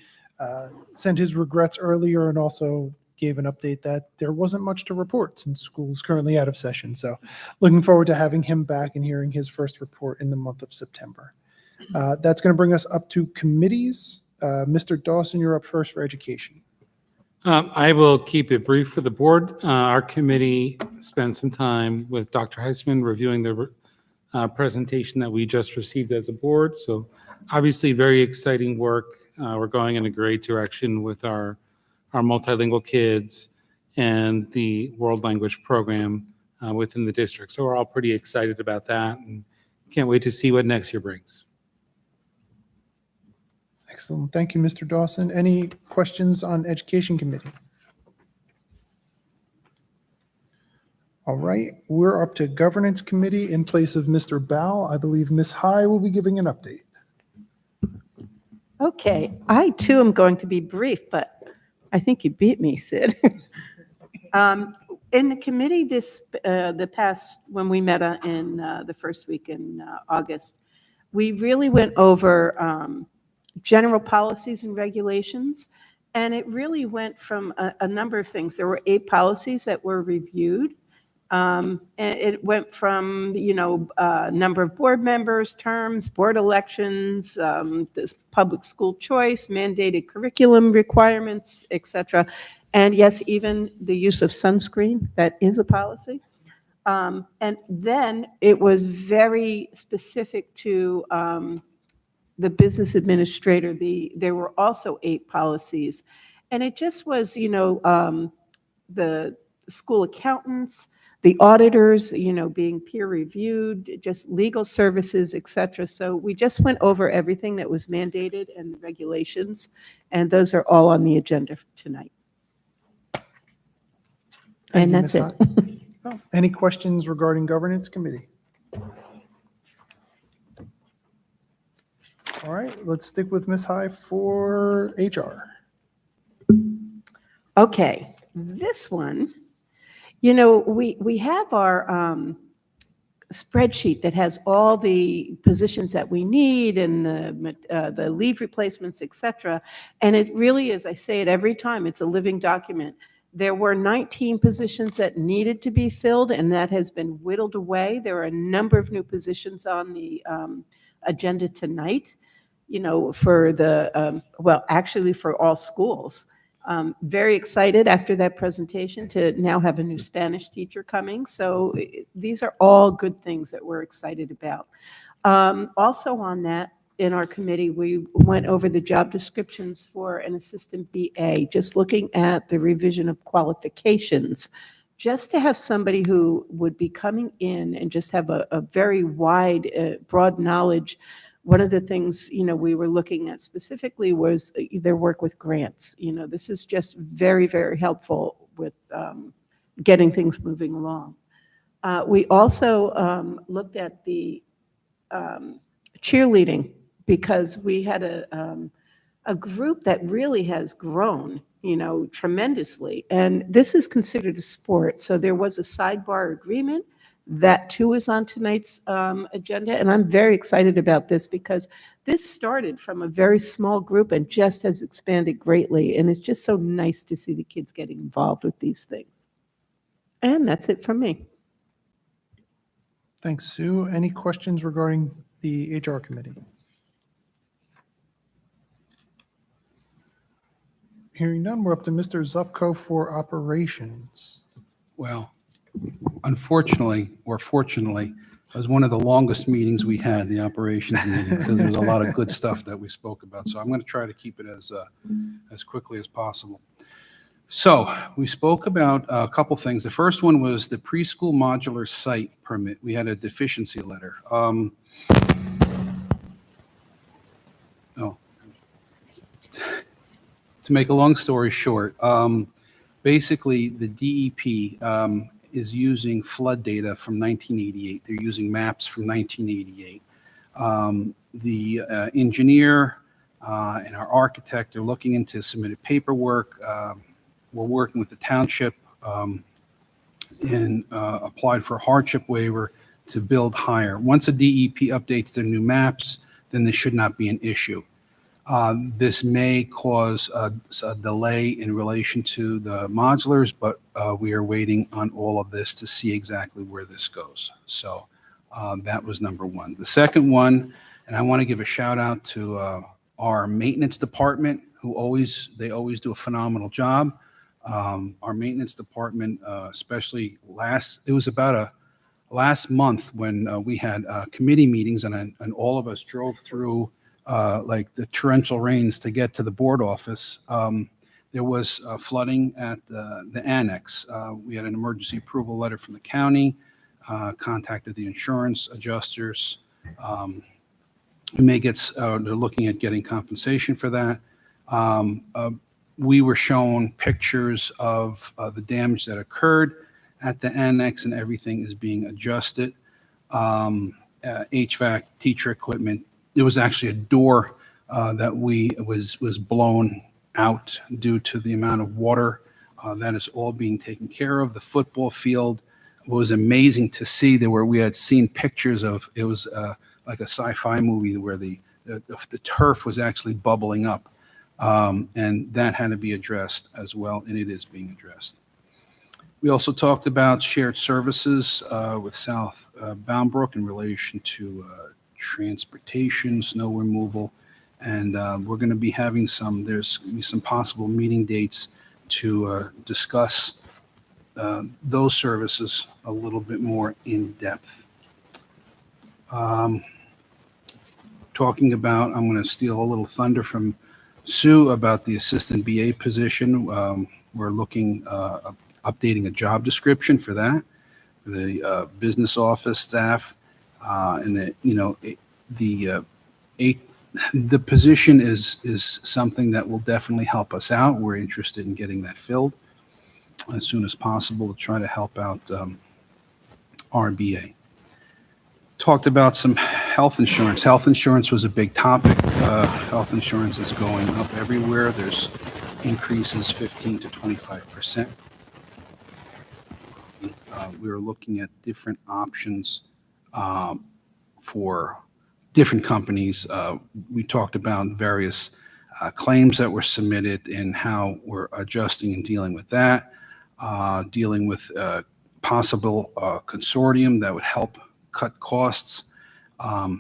sent his regrets earlier and also gave an update that there wasn't much to report since school is currently out of session. So looking forward to having him back and hearing his first report in the month of September. That's going to bring us up to committees. Mr. Dawson, you're up first for education. I will keep it brief for the board. Our committee spent some time with Dr. Heisman reviewing the presentation that we just received as a board. So obviously very exciting work. We're going in a great direction with our multilingual kids and the world language program within the district. So we're all pretty excited about that and can't wait to see what next year brings. Excellent. Thank you, Mr. Dawson. Any questions on Education Committee? All right, we're up to Governance Committee in place of Mr. Bowell. I believe Ms. High will be giving an update. Okay, I too am going to be brief, but I think you beat me, Sid. In the committee the past, when we met in the first week in August, we really went over general policies and regulations, and it really went from a number of things. There were 8 policies that were reviewed. And it went from, number of board members, terms, board elections, this public school choice, mandated curriculum requirements, et cetera. And yes, even the use of sunscreen, that is a policy. And then it was very specific to the business administrator. There were also 8 policies. And it just was, the school accountants, the auditors, being peer reviewed, just legal services, et cetera. So we just went over everything that was mandated and the regulations, and those are all on the agenda for tonight. Thank you, That's Ms. it. High. Any questions regarding Governance Committee? All right, let's stick with Ms. High for HR. Okay, this one, we have our spreadsheet that has all the positions that we need and the leave replacements, et cetera. And it really is, I say it every time, it's a living document. There were 19 positions that needed to be filled, and that has been whittled away. There are a number of new positions on the agenda tonight, for the, actually for all schools. Very excited after that presentation to now have a new Spanish teacher coming. So these are all good things that we're excited about. Also on that, in our committee, we went over the job descriptions for an assistant BA, just looking at the revision of qualifications, just to have somebody who would be coming in and just have a very wide, broad knowledge. One of the things, we were looking at specifically was their work with grants. This is just very, very helpful with getting things moving along. We also looked at the cheerleading, because we had a group that really has grown, tremendously. And this is considered a sport. So there was a sidebar agreement. That too is on tonight's agenda, and I'm very excited about this because this started from a very small group and just has expanded greatly, and it's just so nice to see the kids getting involved with these things. And that's it from me. Thanks, Sue. Any questions regarding the HR committee? Hearing none, we're up to Mr. Zupko for operations. Well, unfortunately, or fortunately, it was one of the longest meetings we had, the operations meeting. So there was a lot of good stuff that we spoke about. So I'm going to try to keep it as quickly as possible. So we spoke about a couple things. The first one was the preschool modular site permit. We had a deficiency letter. To make a long story short, basically the DEP is using flood data from 1988. They're using maps from 1988. The engineer and our architect are looking into submitted paperwork. We're working with the township and applied for a hardship waiver to build higher. Once a DEP updates their new maps, then this should not be an issue. This may cause a delay in relation to the modulars, but we are waiting on all of this to see exactly where this goes. So that was number one. The second one, and I want to give a shout out to our maintenance department, who always do a phenomenal job. Our maintenance department, especially it was about last month when we had committee meetings and all of us drove through like the torrential rains to get to the board office. There was flooding at the annex. We had an emergency approval letter from the county, contacted the insurance adjusters. They're looking at getting compensation for that. We were shown pictures of the damage that occurred at the annex, and everything is being adjusted. HVAC, teacher equipment. There was actually a door that was blown out due to the amount of water. That is all being taken care of. The football field was amazing to see. We had seen pictures of, it was like a sci-fi movie where the turf was actually bubbling up. And that had to be addressed as well, and it is being addressed. We also talked about shared services with South Bound in relation to transportation, snow removal, and we're going to be having there's going to be some possible meeting dates to discuss those services a little bit more in depth. Talking about, I'm going to steal a little thunder from Sue about the assistant BA position. We're looking, updating a job description for that, for the business office staff, and the position is something that will definitely help us out. We're interested in getting that filled as soon as possible to try to help out our BA. Talked about some health insurance. Health insurance was a big topic. Health insurance is going up everywhere. There's increases 15 to 25%. We were looking at different options for different companies. We talked about various claims that were submitted and how we're adjusting and dealing with that, dealing with a possible consortium that would help cut costs.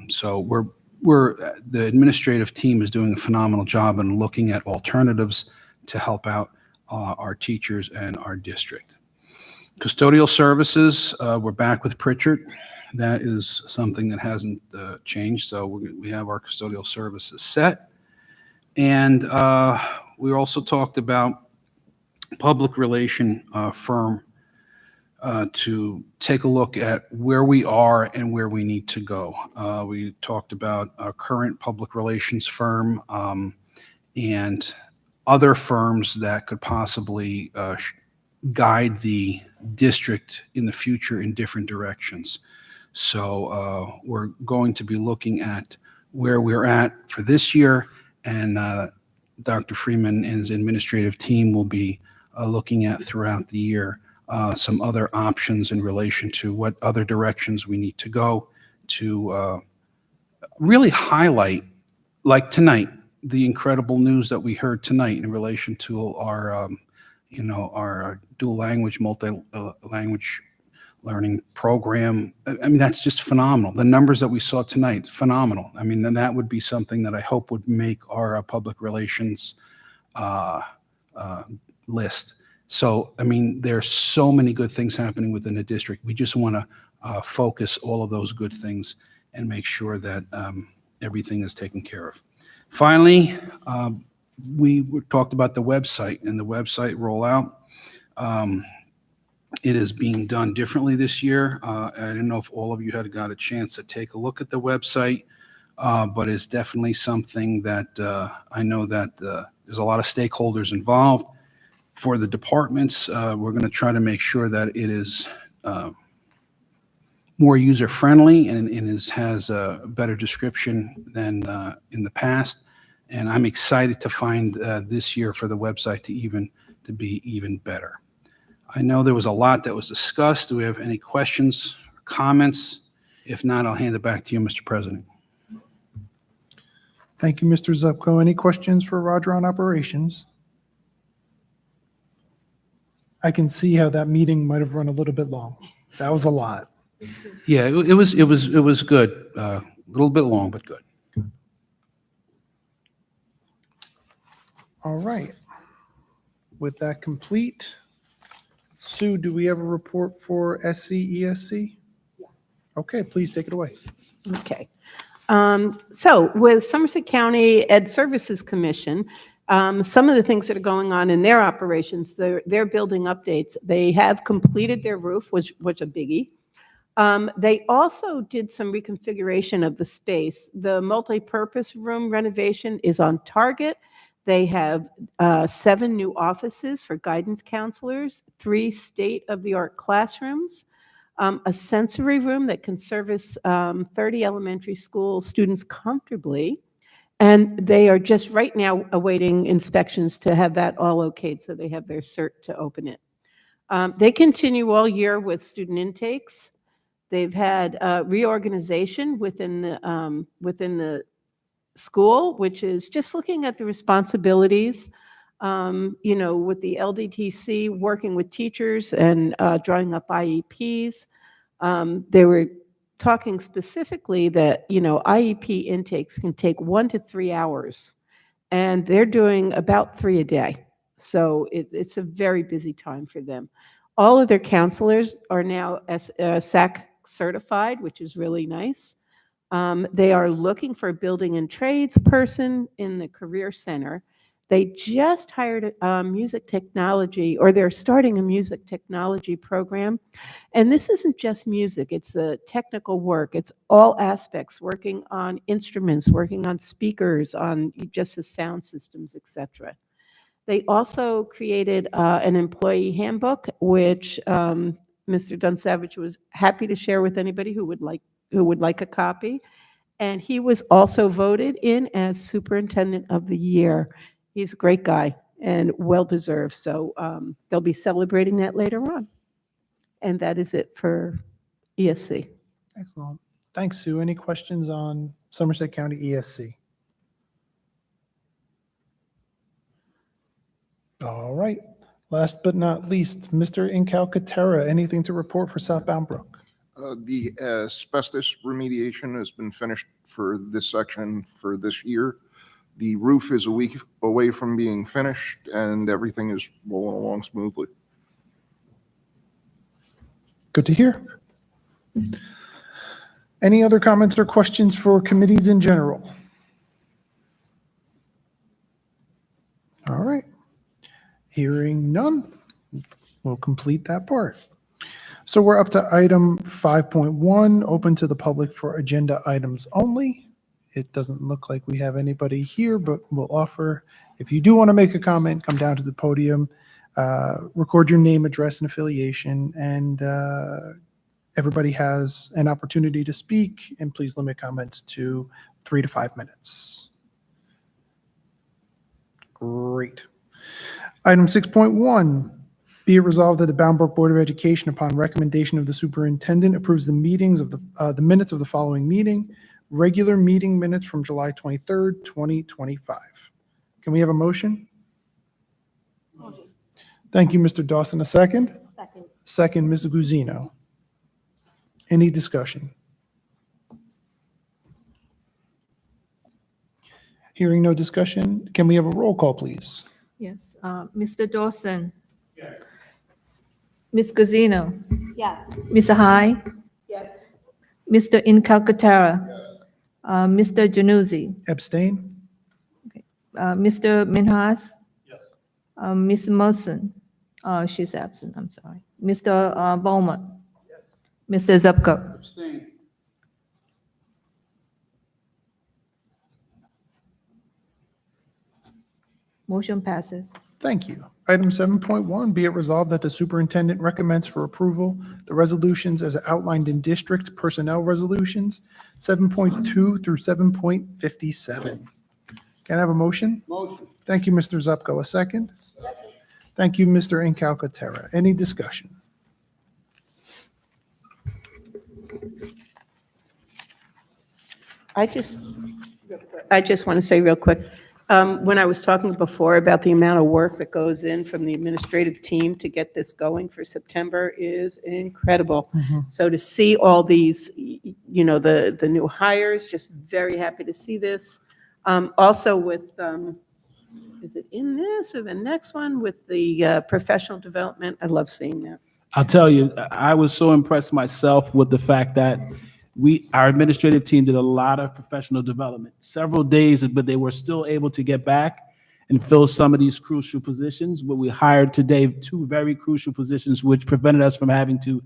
So the administrative team is doing a phenomenal job in looking at alternatives to help out our teachers and our district. Custodial services, we're back with Pritchard. That is something that hasn't changed. So we have our custodial services set. And we also talked about public relation firm to take a look at where we are and where we need to go. We talked about our current public relations firm and other firms that could possibly guide the district in the future in different directions. So we're going to be looking at where we're at for this year, and Dr. Freeman and his administrative team will be looking at throughout the year some other options in relation to what other directions we need to go to really highlight, like tonight, the incredible news that we heard tonight in relation to our, our dual language, multi-language learning program. I mean, that's just phenomenal. The numbers that we saw tonight, phenomenal. I mean, then that would be something that I hope would make our public relations list. So, I mean, there's so many good things happening within the district. We just want to focus all of those good things and make sure that everything is taken care of. Finally, we talked about the website and the website rollout. It is being done differently this year. I don't know if all of you had got a chance to take a look at the website, but it's definitely something that I know that there's a lot of stakeholders involved. For the departments, we're going to try to make sure that it is more user-friendly and has a better description than in the past. And I'm excited to find this year for the website to be even better. I know there was a lot that was discussed. Do we have any questions or comments? If not, I'll hand it back to you, Mr. President. Thank you, Mr. Zupko. Any questions for Roger on operations? I can see how that meeting might have run a little bit long. That was a lot. Yeah, it was good. A little bit long, but good. All right. With that complete, Sue, do we have a report for SCESC? Okay, please take it away. Okay. So with Somerset County Ed Services Commission, some of the things that are going on in their operations, they're building updates. They have completed their roof, which was a biggie. They also did some reconfiguration of the space. The multi-purpose room renovation is on target. They have 7 new offices for guidance counselors, 3 state-of-the-art classrooms, a sensory room that can service 30 elementary school students comfortably. And they are just right now awaiting inspections to have that all okayed, so they have their cert to open it. They continue all year with student intakes. They've had reorganization within the school, which is just looking at the responsibilities, with the LDTC working with teachers and drawing up IEPs. They were talking specifically that, IEP intakes can take 1 to 3 hours, and they're doing about 3 a day. So it's a very busy time for them. All of their counselors are now SAC certified, which is really nice. They are looking for a building and trades person in the career center. They just hired a music technology, or they're starting a music technology program. And this isn't just music, it's the technical work. It's all aspects, working on instruments, working on speakers, on just the sound systems, etc. They also created an employee handbook, which Mr. Dunsavage was happy to share with anybody who would like a copy. And he was also voted in as Superintendent of the Year. He's a great guy and well-deserved. So they'll be celebrating that later on. And that is it for ESC. Excellent. Thanks, Sue. Any questions on Somerset County ESC? All right. Last but not least, Mr. Incalcaterra, anything to report for Southbound Brook? The asbestos remediation has been finished for this section for this year. The roof is a week away from being finished, and everything is rolling along smoothly. Good to hear. Any other comments or questions for committees in general? All right. Hearing none, we'll complete that part. So we're up to item 5.1, open to the public for agenda items only. It doesn't look like we have anybody here, but we'll offer, if you do want to make a comment, come down to the podium, record your name, address, and affiliation, and everybody has an opportunity to speak, and please limit comments to 3 to 5 minutes. Great. Item 6.1, be it resolved that the Bound Brook Board of Education, upon recommendation of the superintendent, approves the meetings of the minutes of the following meeting, regular meeting minutes from July 23rd, 2025. Can we have a motion? Thank you, Mr. Dawson. A second? Second, Ms. Guzino. Any discussion? Hearing no discussion, can we have a roll call, please? Yes, Mr. Dawson. Ms. Guzino. Yes. Ms. High. Yes. Mr. Incalcatara. Mr. Januzzi. Abstain? Mr. Minhas. Yes. Ms. Wilson. She's absent, I'm sorry. Mr. Bowman. Yes. Mr. Zupko. Abstain. Motion passes. Thank you. Item 7.1, be it resolved that the superintendent recommends for approval the resolutions as outlined in district personnel resolutions 7.2 through 7.57. Can I have a motion? Motion. Thank you, Mr. Zupko. A second? Thank you, Mr. Incalcatera. Any discussion? I just want to say real quick, when I was talking before about the amount of work that goes in from the administrative team to get this going for September is incredible. So to see all these, the new hires, just very happy to see this. Also with, is it in this or the next one with the professional development? I love seeing that. I'll tell you, I was so impressed myself with the fact that our administrative team did a lot of professional development, several days, but they were still able to get back and fill some of these crucial positions. But we hired today 2 very crucial positions, which prevented us from having to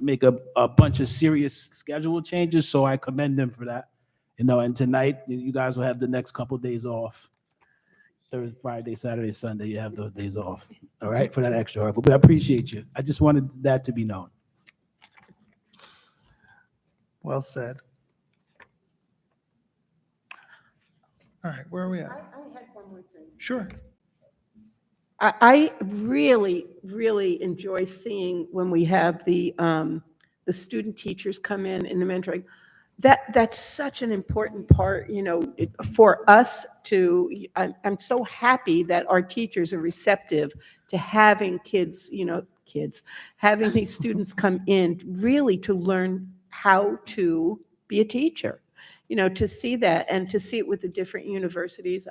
make a bunch of serious schedule changes. So I commend them for that. And tonight you guys will have the next couple of days off. Thursday, Friday, Saturday, Sunday, you have those days off. All right, for that extra work. But I appreciate you. I just wanted that to be known. Well said. All right, where are we at? I had one more thing. Sure. I really, really enjoy seeing when we have the student teachers come in the mentoring. That's such an important part, for us to, I'm so happy that our teachers are receptive to having having these students come in really to learn how to be a teacher, to see that and to see it with the different universities.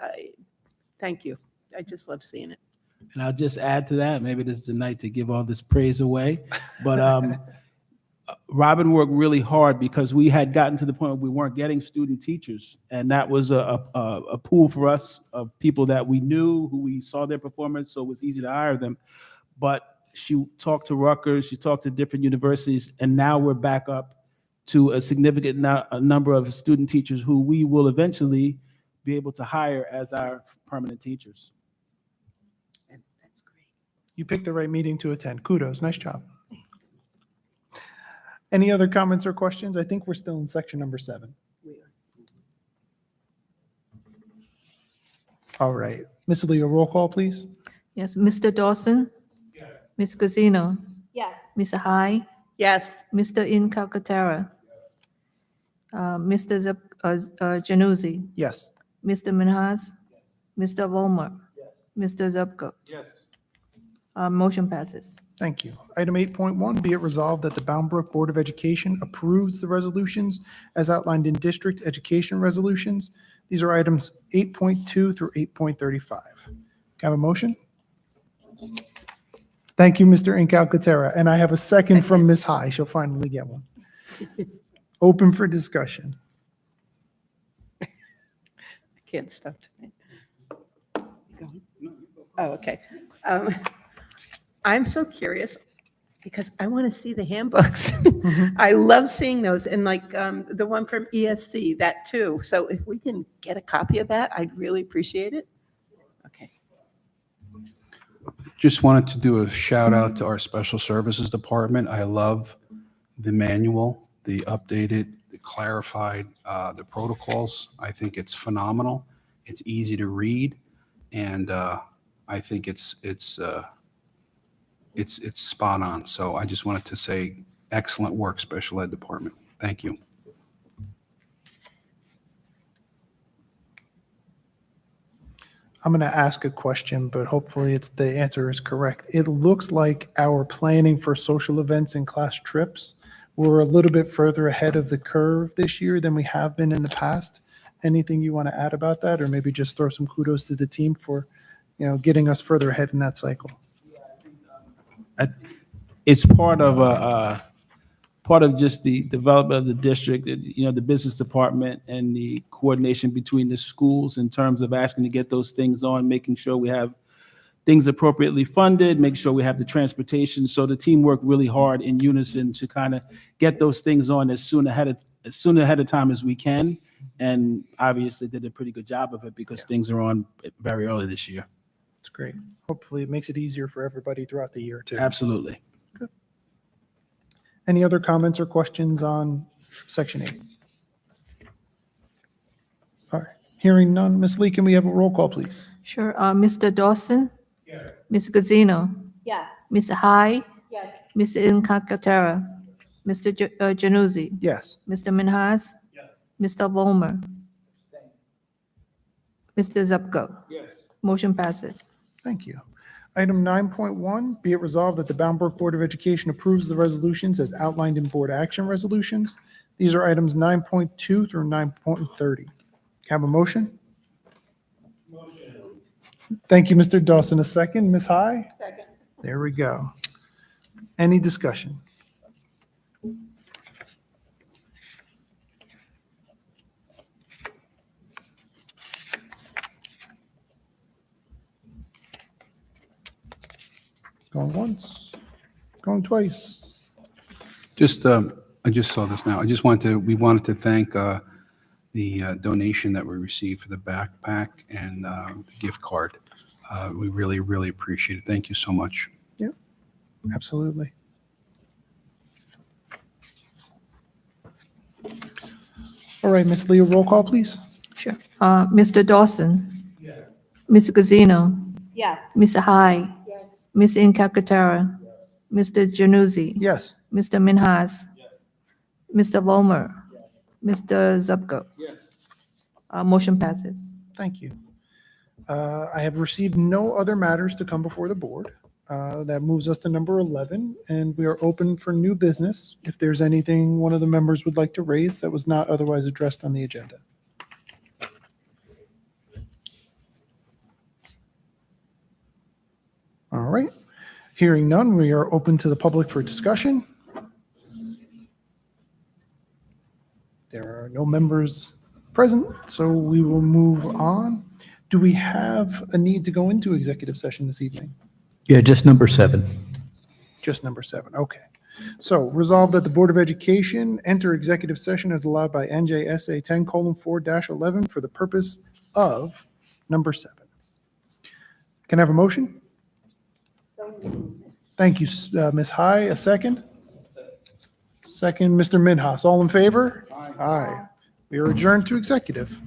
Thank you. I just love seeing it. And I'll just add to that, maybe this is the night to give all this praise away, but Robin worked really hard because we had gotten to the point where we weren't getting student teachers. And that was a pool for us of people that we knew, who we saw their performance, so it was easy to hire them. But she talked to Rutgers, she talked to different universities, and now we're back up to a significant number of student teachers who we will eventually be able to hire as our permanent teachers. That's great. You picked the right meeting to attend. Kudos. Nice job. Any other comments or questions? I think we're still in section number 7. All right. Ms. Lee, a roll call, please. Yes, Mr. Dawson. Yes. Ms. Guzino. Yes. Ms. High. Yes. Mr. Incalcatara. Mr. Januzzi. Yes. Mr. Minhas. Mr. Volmer. Mr. Zupko. Yes. Motion passes. Thank you. Item 8.1, be it resolved that the Bound Brook Board of Education approves the resolutions as outlined in district education resolutions. These are items 8.2 through 8.35. Can I have a motion? Thank you, Mr. Incalcatera. And I have a second from Ms. High. She'll finally get one. Open for discussion. I can't stop tonight. Oh, okay. I'm so curious because I want to see the handbooks. I love seeing those, and like the one from ESC, that too. So if we can get a copy of that, I'd really appreciate it. Okay. Just wanted to do a shout out to our special services department. I love the manual, the updated, the clarified, the protocols. I think it's phenomenal. It's easy to read, and I think it's spot on. So I just wanted to say excellent work, special ed department. Thank you. I'm going to ask a question, but hopefully the answer is correct. It looks like our planning for social events and class trips We're a little bit further ahead of the curve this year than we have been in the past. Anything you want to add about that, or maybe just throw some kudos to the team for, getting us further ahead in that cycle? It's part of part of just the development of the district, the business department and the coordination between the schools in terms of asking to get those things on, making sure we have things appropriately funded, make sure we have the transportation. So the team worked really hard in unison to kind of get those things on as soon ahead of time as we can. And obviously did a pretty good job of it because things are on very early this year. It's great. Hopefully it makes it easier for everybody throughout the year too. Absolutely. Any other comments or questions on Section 8? All right, hearing none. Ms. Lee, can we have a roll call, please? Sure. Mr. Dawson? Yes. Ms. Gazino? Yes. Ms. Hai? Yes. Ms. Incacatera? Mr. Januzzi? Yes. Mr. Minhas? Yes. Mr. Volmer? Mr. Zupko? Yes. Motion passes. Thank you. Item 9.1, be it resolved that the Bound Brook Board of Education approves the resolutions as outlined in board action resolutions. These are items 9.2 through 9.30. Can I have a motion? Motion. Thank you, Mr. Dawson. A second. Ms. High? Second. There we go. Any discussion? Going once, going twice. I just saw this now. We wanted to thank the donation that we received for the backpack and the gift card. We really, really appreciate it. Thank you so much. Yep, absolutely. All right, Ms. Leo, roll call, please. Sure. Mr. Dawson? Yes. Ms. Gazino? Yes. Ms. Hai? Yes. Ms. Incacatera? Yes. Mr. Januzzi? Yes. Mr. Minhas? Yes. Mr. Volmer? Yes. Mr. Zupko? Yes. Motion passes. Thank you. I have received no other matters to come before the board. That moves us to number 11, and we are open for new business if there's anything one of the members would like to raise that was not otherwise addressed on the agenda. All right. Hearing none, we are open to the public for discussion. There are no members present, so we will move on. Do we have a need to go into executive session this evening? Yeah, just number 7. Just number 7, okay. So resolved that the Board of Education enter executive session as allowed by NJSA 10:4-11 for the purpose of number 7. Can I have a motion? Thank you, Ms. High. A second? Second, Mr. Minhas. All in favor? Aye. We are adjourned to executive.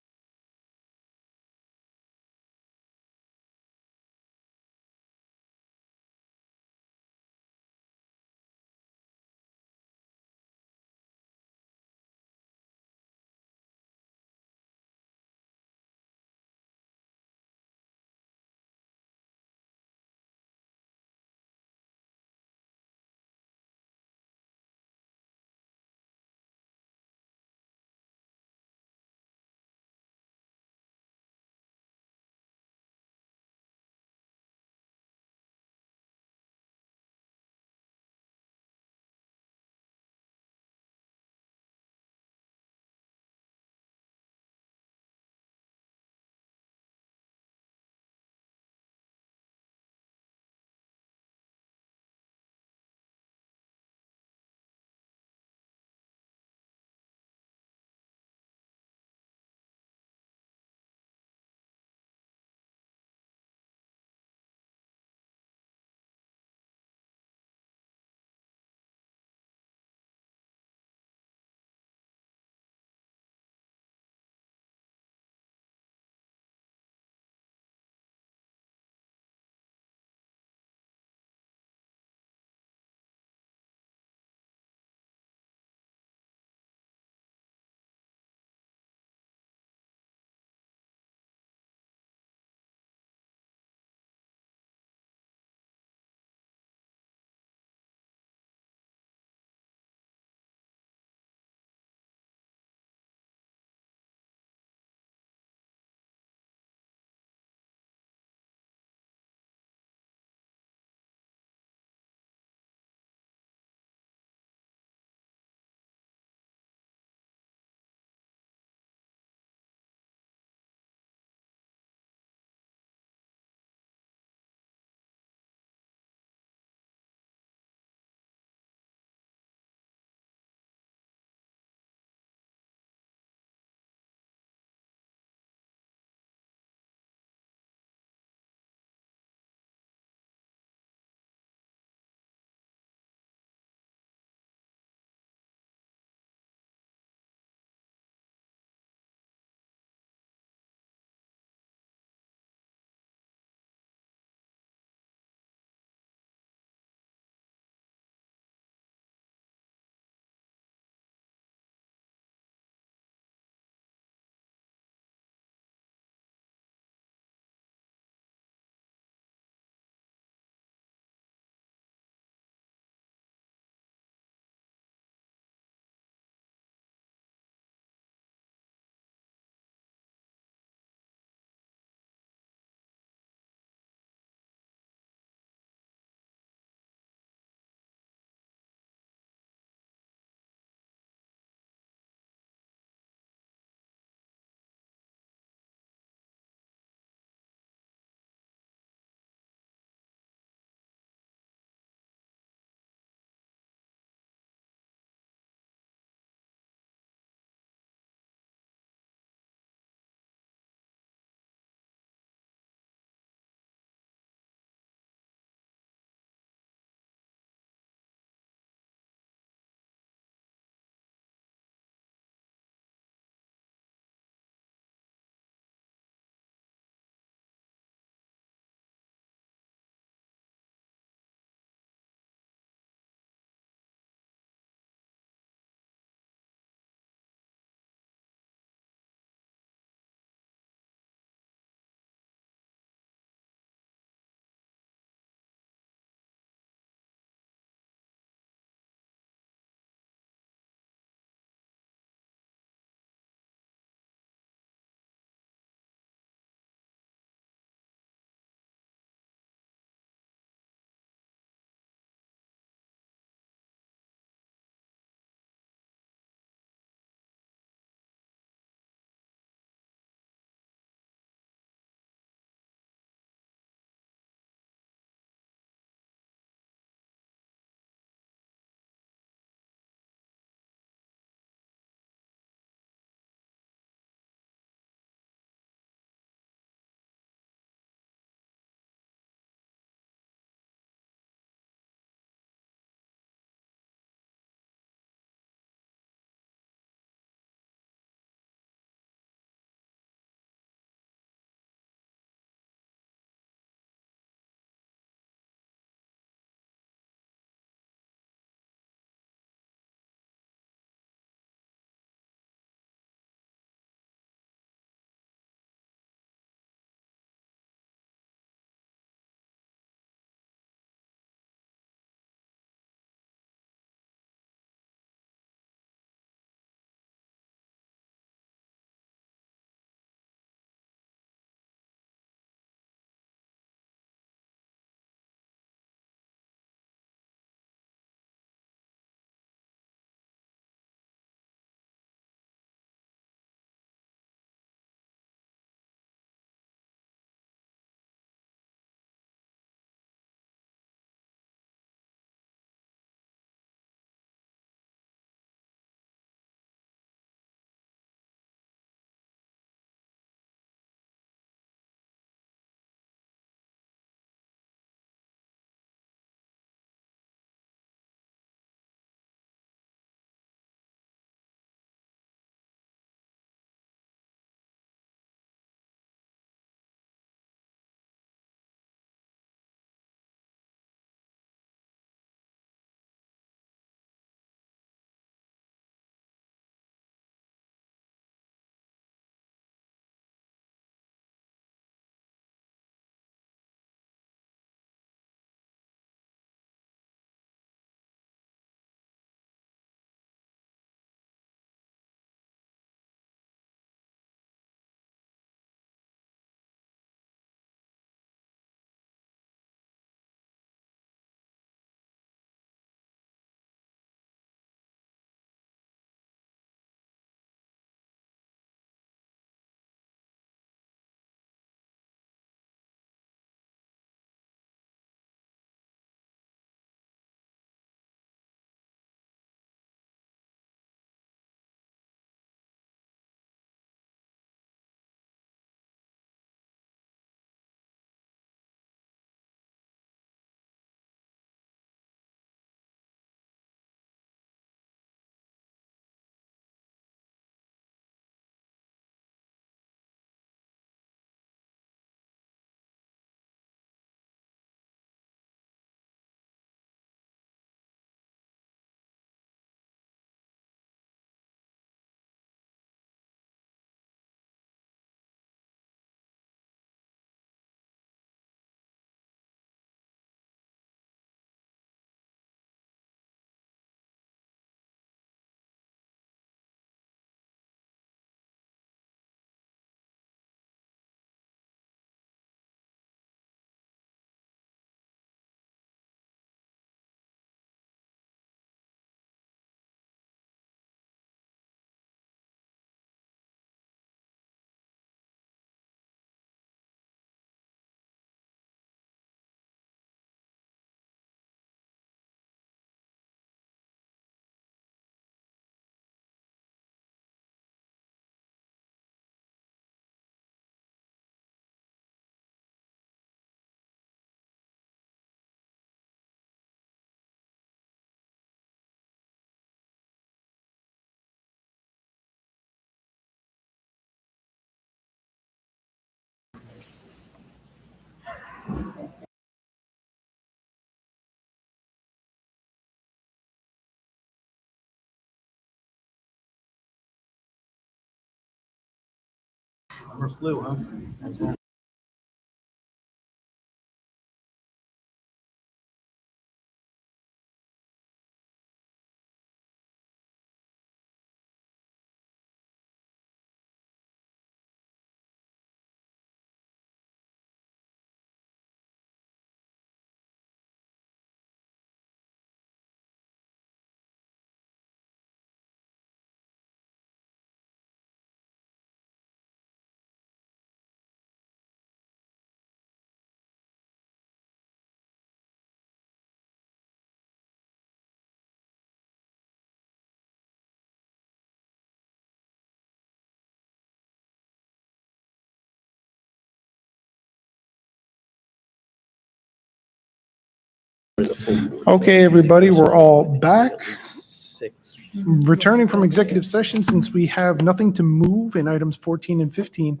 Okay, everybody, we're all back. 6. Returning from executive session, since we have nothing to move in items 14 and 15,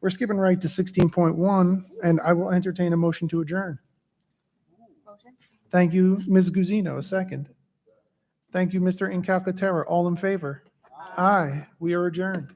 we're skipping right to 16.1, and I will entertain a motion to adjourn. Thank you, Ms. Guzino, a second. Thank you, Mr. Incalcaterra. All in favor? Aye, we are adjourned.